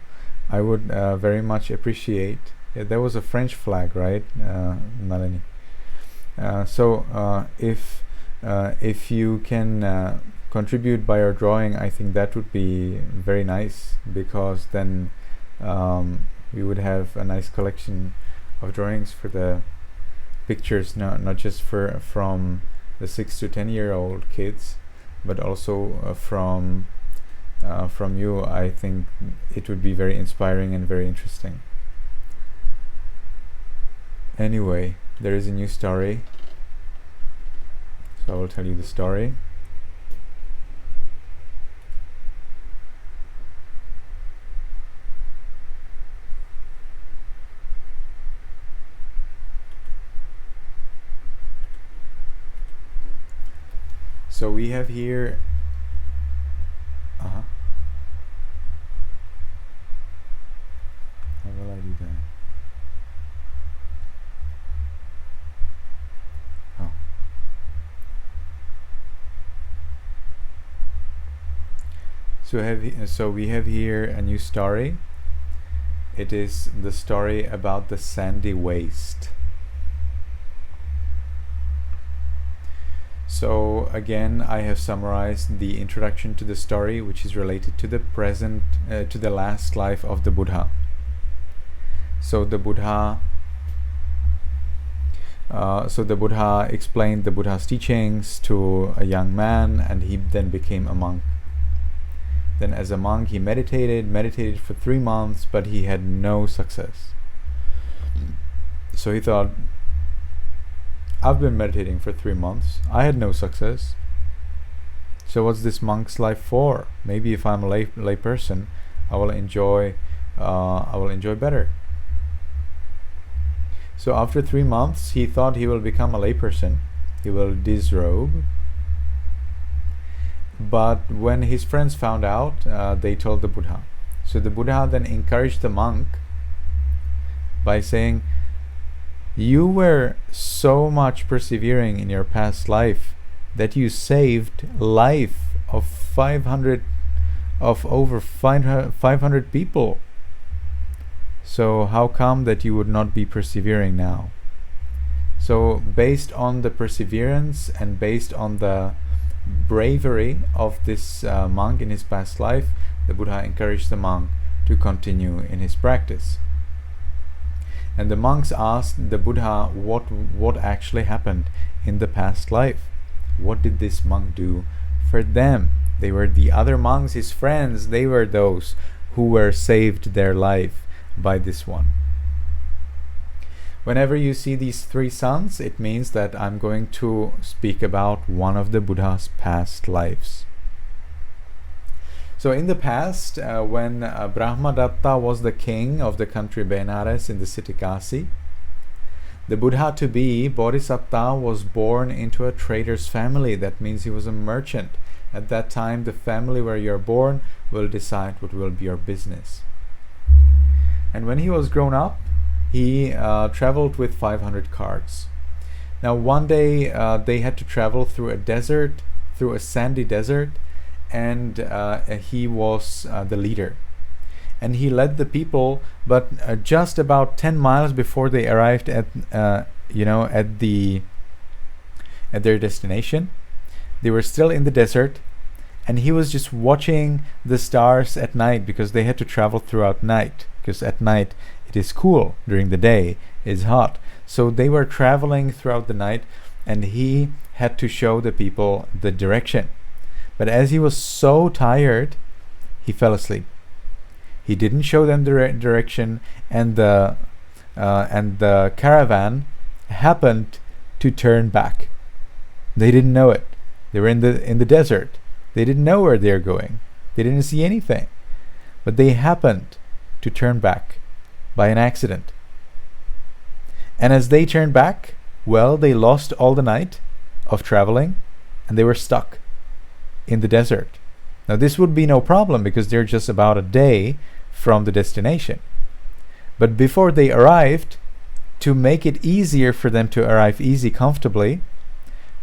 [SPEAKER 1] I would very much appreciate. Yeah, there was a French flag, right, Nalini? So if you can contribute by your drawing, I think that would be very nice, because then we would have a nice collection of drawings for the pictures, not just from the 6 to 10-year-old kids, but also from you. I think it would be very inspiring and very interesting. Anyway, there is a new story, so I will tell you the story. So we have here how will I do that? So we have here a new story. It is the story about the sandy waste. So again, I have summarized the introduction to the story, which is related to the present, to the last life of the Buddha. So the Buddha explained the Buddha's teachings to a young man, and he then became a monk. Then as a monk he meditated for 3 months, but he had no success. So he thought, I've been meditating for 3 months, I had no success, so what's this monk's life for? Maybe if I'm a lay person, I will enjoy better. So after 3 months he thought he will become a lay person, he will disrobe. But when his friends found out, they told the Buddha. So the Buddha then encouraged the monk by saying, you were so much persevering in your past life that you saved life of over 500 people. So how come that you would not be persevering now? So based on the perseverance and based on the bravery of this monk in his past life, the Buddha encouraged the monk to continue in his practice. And the monks asked the Buddha what actually happened in the past life. What did this monk do for them? They were the other monks, his friends. They were those who were saved their life by this one. Whenever you see these 3 sons, it means that I'm going to speak about one of the Buddha's past lives. So in the past, when Brahmadatta was the king of the country Benares in the city Kasi, the Buddha-to-be, Bodhisatta, was born into a trader's family. That means he was a merchant. At that time, the family where you're born will decide what will be your business. And when he was grown up, he traveled with 500 carts. Now one day they had to travel through a desert, through a sandy desert, and he was the leader. And he led the people, but just about 10 miles before they arrived at their destination, they were still in the desert, and he was just watching the stars at night, because they had to travel throughout night, because at night it is cool, during the day it's hot. So they were traveling throughout the night, and he had to show the people the direction. But as he was so tired, he fell asleep. He didn't show them the direction, and the caravan happened to turn back. They didn't know it. They were in the desert. They didn't know where they're going. They didn't see anything. But they happened to turn back by an accident. And as they turned back, well, they lost all the night of traveling, and they were stuck in the desert. Now this would be no problem, because they're just about a day from the destination. But before they arrived, to make it easier for them to arrive comfortably,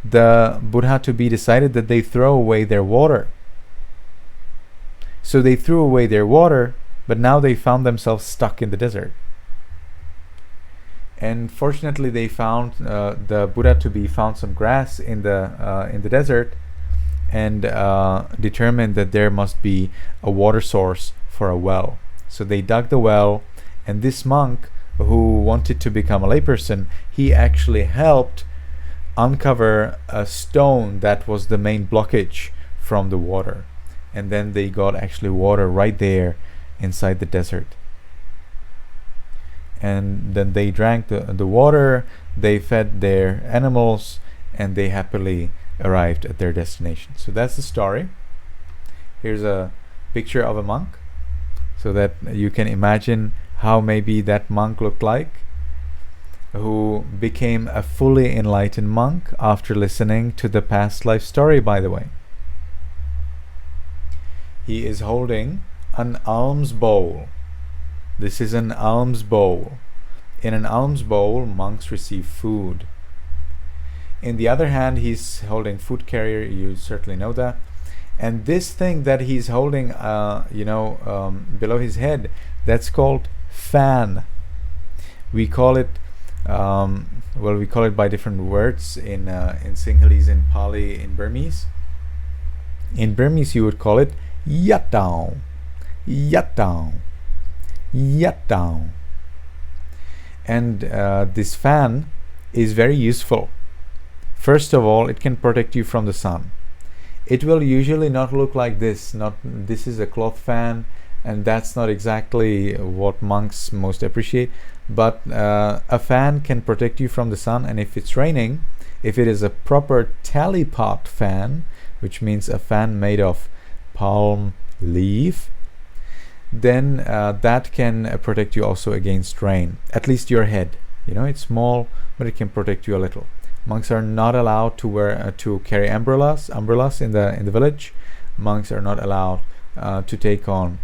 [SPEAKER 1] the Buddha to be decided that they throw away their water. So they threw away their water, but now they found themselves stuck in the desert. And fortunately, they found the Buddha to be found some grass in the desert, and determined that there must be a water source for a well. So they dug the well, and this monk who wanted to become a layperson, he actually helped uncover a stone that was the main blockage from the water. And then they got actually water right there inside the desert. And then they drank the water, they fed their animals, and they happily arrived at their destination. So that's the story. Here's a picture of a monk, so that you can imagine how maybe that monk looked like, who became a fully enlightened monk after listening to the past life story, by the way. He is holding an alms bowl. This is an alms bowl. In an alms bowl, monks receive food. In the other hand, he's holding food carrier. You certainly know that. And this thing that he's holding, below his head, that's called fan. We call it, we call it by different words in Sinhalese, in Pali, in Burmese. In Burmese, you would call it Jātaka, Jātaka, Jātaka. And this fan is very useful. First of all, it can protect you from the sun. It will usually not look like this. This is a cloth fan, and that's not exactly what monks most appreciate. But a fan can protect you from the sun, and if it's raining, if it is a proper talipot fan, which means a fan made of palm leaf, then that can protect you also against rain. At least your head. It's small, but it can protect you a little. Monks are not allowed to carry umbrellas in the village. Monks are not allowed to take on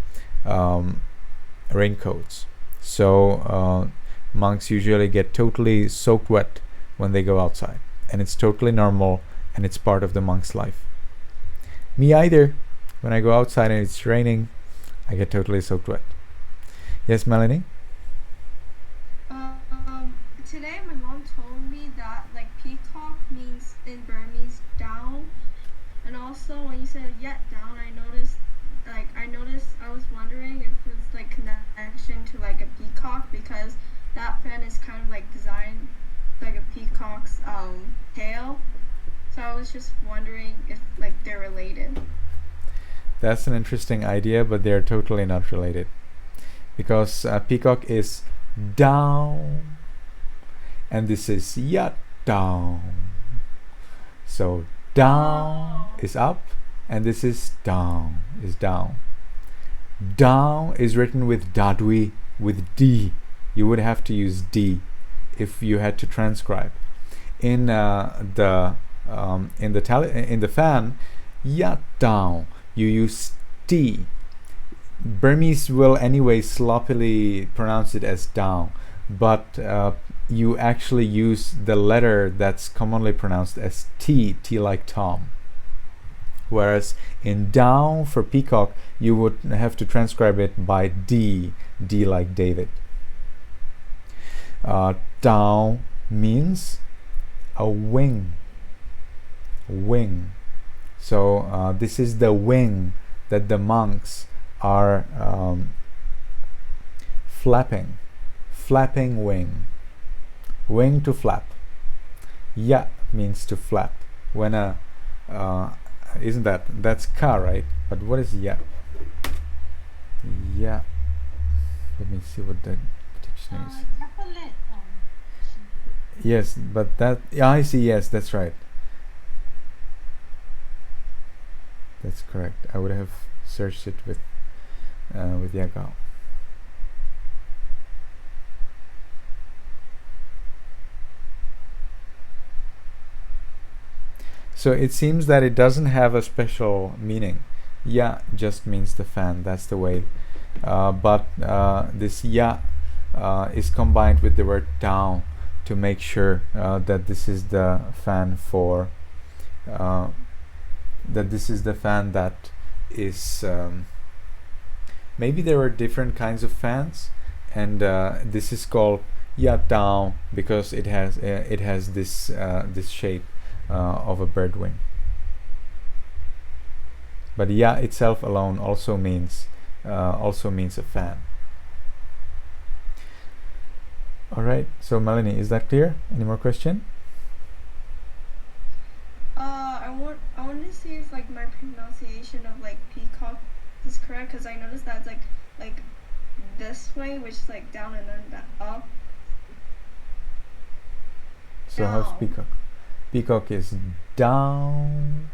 [SPEAKER 1] raincoats. So monks usually get totally soaked wet when they go outside, and it's totally normal, and it's part of the monk's life. Me either. When I go outside and it's raining, I get totally soaked wet. Yes, Melanie?
[SPEAKER 2] Today my mom told me that peacock means in Burmese down, and also when you said yet down, I noticed I was wondering if it was connection to a peacock, because that fan is kind of designed like a peacock's tail. So I was just wondering if they're related.
[SPEAKER 1] That's an interesting idea, but they're totally not related, because peacock is down, and this is yet down. So down is up, and this is down is down. Down is written with dadui, with D. You would have to use D if you had to transcribe. In the fan, yet down, you use T. Burmese will anyway sloppily pronounce it as down, but you actually use the letter that's commonly pronounced as T like Tom. Whereas in down for peacock, you would have to transcribe it by D like David. Down means a wing. So this is the wing that the monks are flapping wing to flap. Ya means to flap. When isn't that's ka, right? But what is ya? Ya, let me see what the dictionary is. Yes, but that, yeah, I see. Yes, that's right. That's correct. I would have searched it with Yagao. So it seems that it doesn't have a special meaning. Ya just means the fan. That's the way. But this ya is combined with the word down to make sure that this is the fan for that this is the fan that is maybe there are different kinds of fans, and this is called ya down because it has this this shape of a bird wing. But ya itself alone also means a fan. All right. So Melanie, is that clear? Any more question?
[SPEAKER 2] I want to see if like my pronunciation of like peacock is correct, because I noticed that it's like this way, which is like down and then up.
[SPEAKER 1] So how's
[SPEAKER 2] Down.
[SPEAKER 1] peacock? Peacock is down.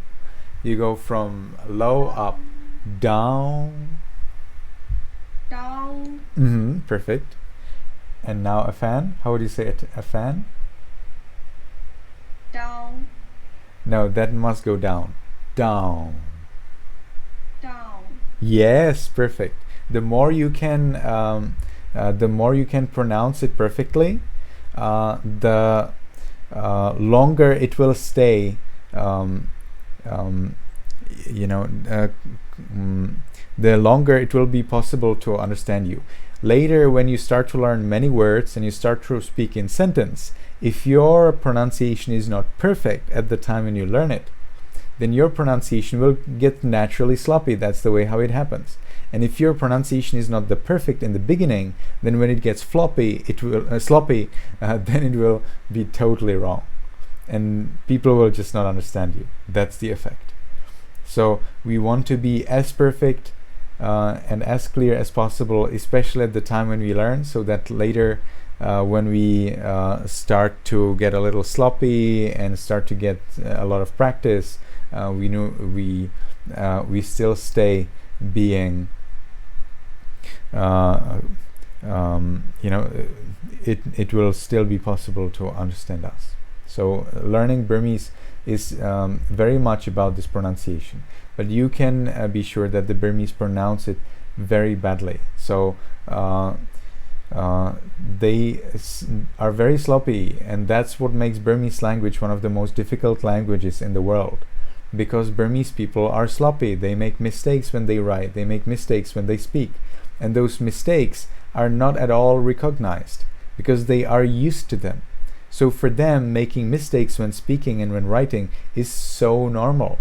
[SPEAKER 1] You go from low up, down.
[SPEAKER 2] Down.
[SPEAKER 1] Perfect. And now a fan. How would you say it? A fan?
[SPEAKER 2] Down.
[SPEAKER 1] No, that must go down. Down.
[SPEAKER 2] Down.
[SPEAKER 1] Yes, perfect. The more you can pronounce it perfectly, the longer it will stay. The longer it will be possible to understand you. Later, when you start to learn many words and you start to speak in sentence, if your pronunciation is not perfect at the time when you learn it, then your pronunciation will get naturally sloppy. That's the way how it happens. And if your pronunciation is not the perfect in the beginning, then when it gets sloppy, then it will be totally wrong, and people will just not understand you. That's the effect. So we want to be as perfect and as clear as possible, especially at the time when we learn, so that later when we start to get a little sloppy and start to get a lot of practice, we still stay being it will still be possible to understand us. So learning Burmese is very much about this pronunciation, but you can be sure that the Burmese pronounce it very badly. So they are very sloppy, and that's what makes Burmese language one of the most difficult languages in the world, because Burmese people are sloppy. They make mistakes when they write, they make mistakes when they speak, and those mistakes are not at all recognized because they are used to them. So for them, making mistakes when speaking and when writing is so normal.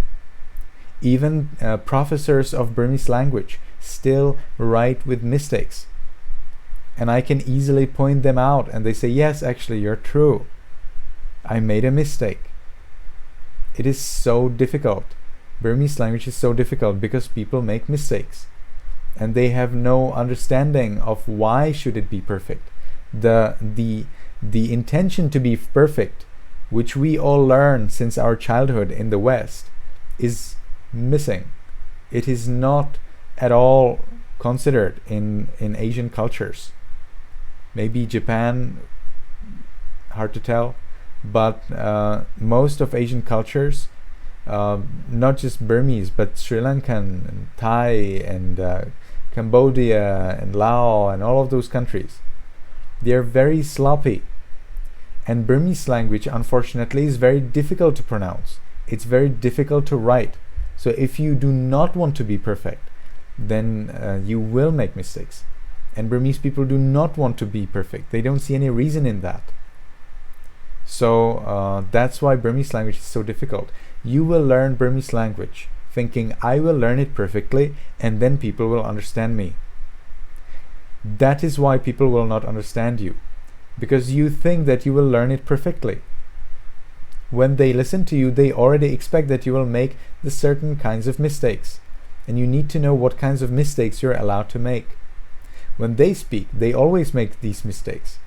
[SPEAKER 1] Even professors of Burmese language still write with mistakes, and I can easily point them out, and they say, yes, actually you're true, I made a mistake. It is so difficult. Burmese language is so difficult because people make mistakes and they have no understanding of why should it be perfect. The intention to be perfect, which we all learn since our childhood in the West, is missing. It is not at all considered in Asian cultures. Maybe Japan, hard to tell, but most of Asian cultures, not just Burmese, but Sri Lankan and Thai and Cambodia and Laos and all of those countries, they are very sloppy. And Burmese language, unfortunately, is very difficult to pronounce. It's very difficult to write. So if you do not want to be perfect, then you will make mistakes. And Burmese people do not want to be perfect. They don't see any reason in that. So that's why Burmese language is so difficult. You will learn Burmese language thinking, I will learn it perfectly and then people will understand me. That is why people will not understand you, because you think that you will learn it perfectly. When they listen to you, they already expect that you will make the certain kinds of mistakes, and you need to know what kinds of mistakes you're allowed to make. When they speak, they always make these mistakes.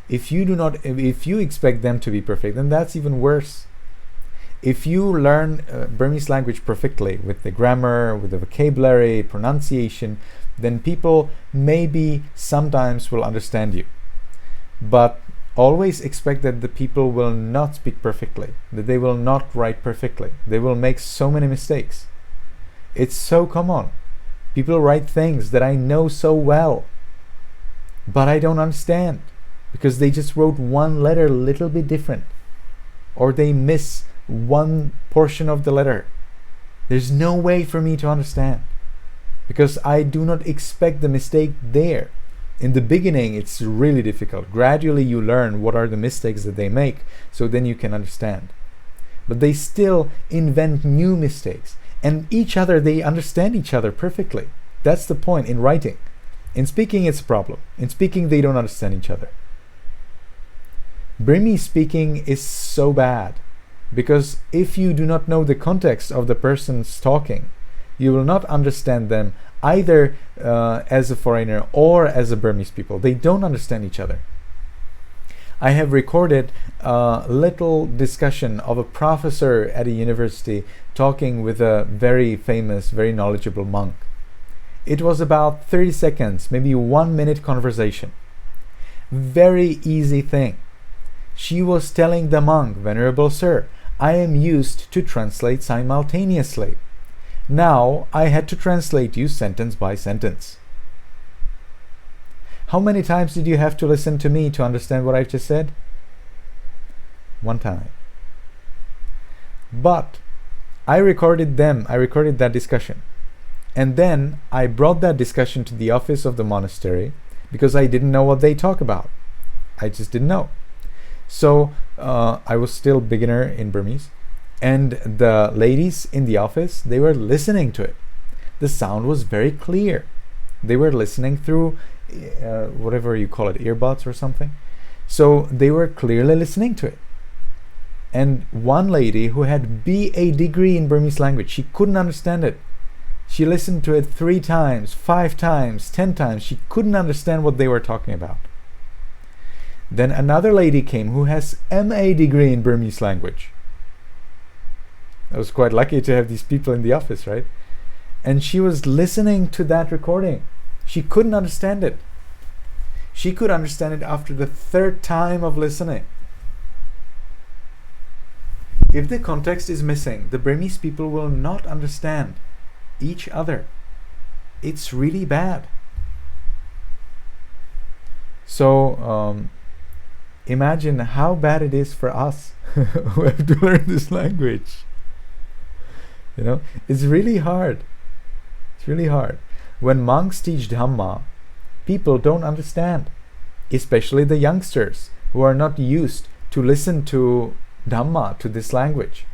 [SPEAKER 1] If you expect them to be perfect, then that's even worse. If you learn Burmese language perfectly with the grammar, with the vocabulary, pronunciation, then people maybe sometimes will understand you. But always expect that the people will not speak perfectly, that they will not write perfectly. They will make so many mistakes. It's so common. People write things that I know so well, but I don't understand because they just wrote one letter a little bit different, or they miss one portion of the letter. There's no way for me to understand because I do not expect the mistake there. In the beginning, it's really difficult. Gradually, you learn what are the mistakes that they make, so then you can understand. But they still invent new mistakes, and they understand each other perfectly. That's the point in writing. In speaking, it's a problem. In speaking, they don't understand each other. Burmese speaking is so bad because if you do not know the context of the person's talking, you will not understand them either as a foreigner or as a Burmese people. They don't understand each other. I have recorded a little discussion of a professor at a university talking with a very famous, very knowledgeable monk. It was about 30 seconds, maybe 1 minute conversation. Very easy thing. She was telling the monk, Venerable Sir, I am used to translate simultaneously. Now I had to translate you sentence by sentence. How many times did you have to listen to me to understand what I just said? One time. But I recorded that discussion. And then I brought that discussion to the office of the monastery because I didn't know what they talk about. I just didn't know. So I was still beginner in Burmese. And the ladies in the office, they were listening to it. The sound was very clear. They were listening through whatever you call it, earbuds or something. So they were clearly listening to it. And one lady who had BA degree in Burmese language, she couldn't understand it. She listened to it 3 times, 5 times, 10 times. She couldn't understand what they were talking about. Then another lady came who has MA degree in Burmese language. I was quite lucky to have these people in the office, right? And she was listening to that recording. She couldn't understand it. She could understand it after the 3rd time of listening. If the context is missing, the Burmese people will not understand each other. It's really bad. So imagine how bad it is for us who have to learn this language. You know, it's really hard. It's really hard. When monks teach Dhamma, people don't understand, especially the youngsters who are not used to listen to Dhamma, to this language.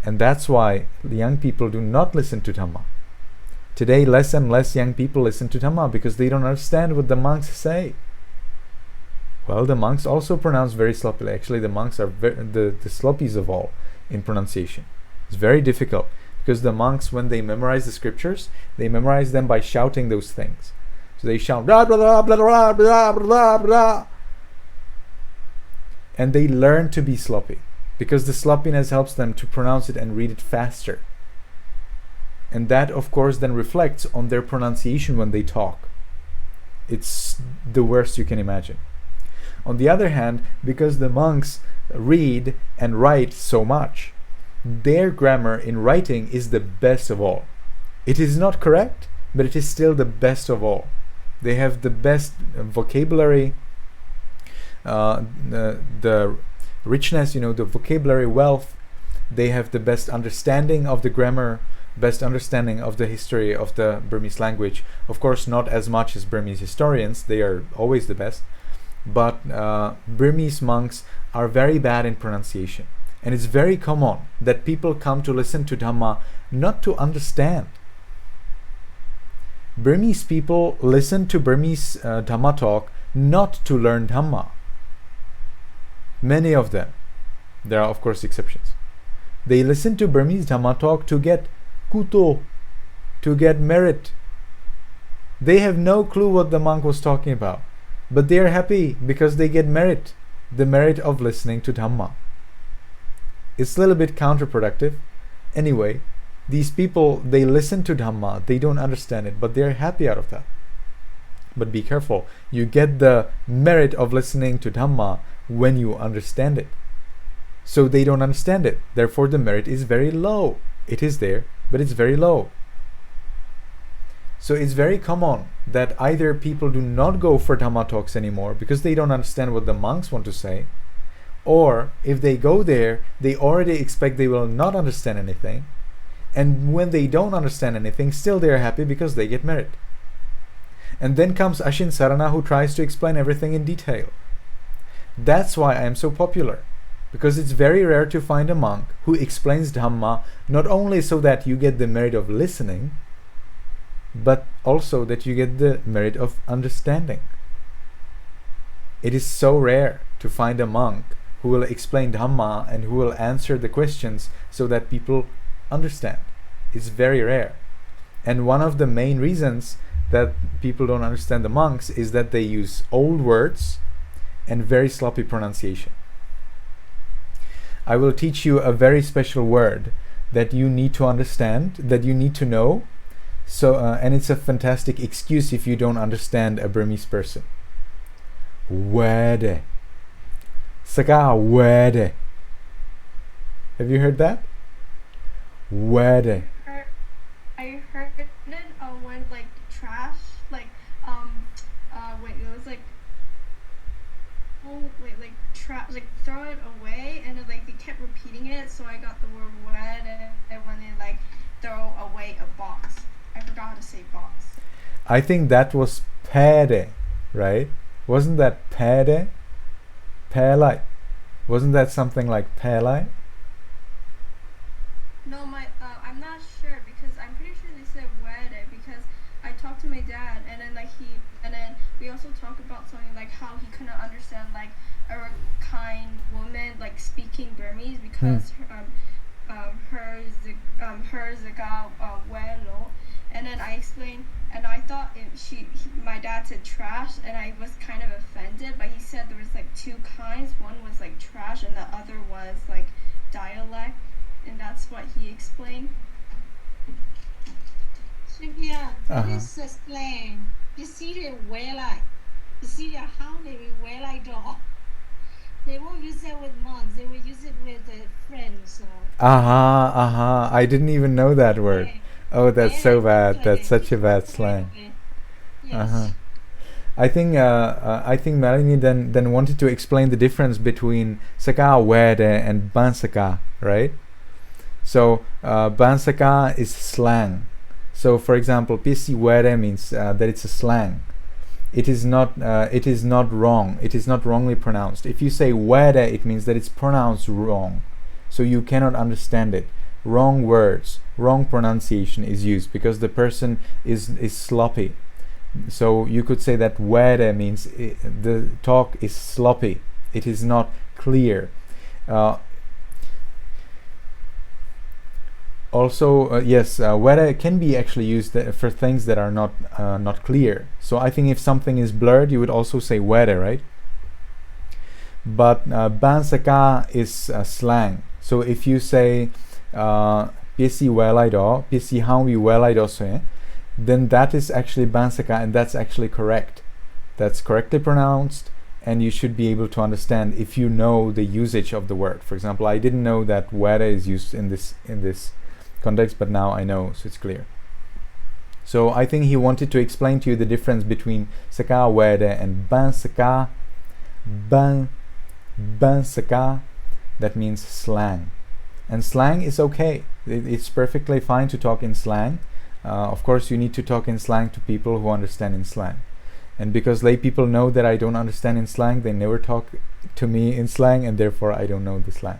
[SPEAKER 1] And that's why the young people do not listen to Dhamma. Today, less and less young people listen to Dhamma because they don't understand what the monks say. Well, the monks also pronounce very sloppily. Actually, the monks are the sloppies of all in pronunciation. It's very difficult because the monks, when they memorize the scriptures, they memorize them by shouting those things. So they shout blah blah blah blah blah blah blah blah, and they learn to be sloppy because the sloppiness helps them to pronounce it and read it faster. And that, of course, then reflects on their pronunciation when they talk. It's the worst you can imagine. On the other hand, because the monks read and write so much, their grammar in writing is the best of all. It is not correct, but it is still the best of all. They have the best vocabulary, the richness, the vocabulary wealth, They have the best understanding of the grammar, best understanding of the history of the Burmese language. Of course, not as much as Burmese historians. They are always the best. But Burmese monks are very bad in pronunciation. And it's very common that people come to listen to Dhamma not to understand. Burmese people listen to Burmese Dhamma talk not to learn Dhamma. Many of them. There are of course exceptions. They listen to Burmese Dhamma talk to get kuto, to get merit. They have no clue what the monk was talking about. But they are happy because they get merit. The merit of listening to Dhamma. It's a little bit counterproductive. Anyway, these people, they listen to Dhamma, they don't understand it, but they're happy out of that. But be careful, you get the merit of listening to Dhamma when you understand it. So they don't understand it, therefore the merit is very low. It is there, but it's very low. So it's very common that either people do not go for Dhamma talks anymore because they don't understand what the monks want to say, or if they go there, they already expect they will not understand anything, and when they don't understand anything, still they are happy because they get merit. And then comes Ashin Sarana, who tries to explain everything in detail. That's why I am so popular, because it's very rare to find a monk who explains Dhamma not only so that you get the merit of listening, but also that you get the merit of understanding. It is so rare to find a monk who will explain Dhamma and who will answer the questions so that people understand. It's very rare. And one of the main reasons that people don't understand the monks is that they use old words and very sloppy pronunciation. I will teach you a very special word that you need to understand, that you need to know. So, and it's a fantastic excuse if you don't understand a Burmese person. Wede. Saka wede. Have you heard that? Wede.
[SPEAKER 2] I heard it when like trash, like when it was like, oh wait, like trash, like throw it away, and then, like they kept repeating it, so I got the word wede, and when they like throw away a box. I forgot how to say box.
[SPEAKER 1] I think that was pede, right? Wasn't that pede? Pelai. Wasn't that something like pelai?
[SPEAKER 2] No, I'm not sure because I'm pretty sure they said wede because I talked to my dad and then we also talked about something like how he couldn't understand like a Rakhine woman like speaking Burmese because her zaga welo. And then I explained, and I thought my dad said trash, and I was kind of offended, but he said there was like two kinds. One was like trash, and the other was like dialect, and that's what he explained.
[SPEAKER 9] Sylvia, that is a slang. You see the welai. You see the how they welai dog. They won't use it with monks. They will use it with friends.
[SPEAKER 1] I didn't even know that word. Oh, that's so bad. That's such a bad slang.
[SPEAKER 9] Yes.
[SPEAKER 1] I think Melanie then wanted to explain the difference between Saka Wede and Bansaka, right? So Bansaka is slang. So for example, Pisi Wede means that it's a slang. It is not wrong. It is not wrongly pronounced. If you say Wede, it means that it's pronounced wrong. So you cannot understand it. Wrong words, wrong pronunciation is used because the person is sloppy. So you could say that wede means the talk is sloppy. It is not clear. Wede can be actually used for things that are not clear. So I think if something is blurred, you would also say wede, right? But Bansaka is slang. So if you say Pisi welai do, Pisi hangwi welai do, then that is actually Bansaka, and that's actually correct. That's correctly pronounced, and you should be able to understand if you know the usage of the word. For example, I didn't know that wede is used in this context, but now I know, so it's clear. So I think he wanted to explain to you the difference between Saka wede and Bansaka. Bansaka, that means slang. And slang is okay. It's perfectly fine to talk in slang. Of course, you need to talk in slang to people who understand in slang. And because lay people know that I don't understand in slang, they never talk to me in slang, and therefore I don't know the slang.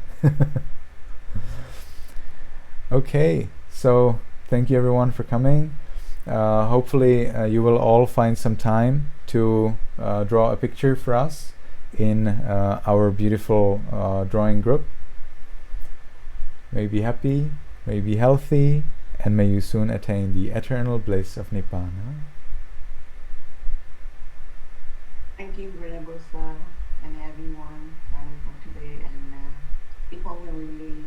[SPEAKER 1] Okay, so thank you everyone for coming. Hopefully you will all find some time to draw a picture for us in our beautiful drawing group. May you be happy, may you be healthy, and may you soon attain the eternal bliss of Nibbana.
[SPEAKER 10] Thank you, Brother Busa, and everyone for today. And before we leave,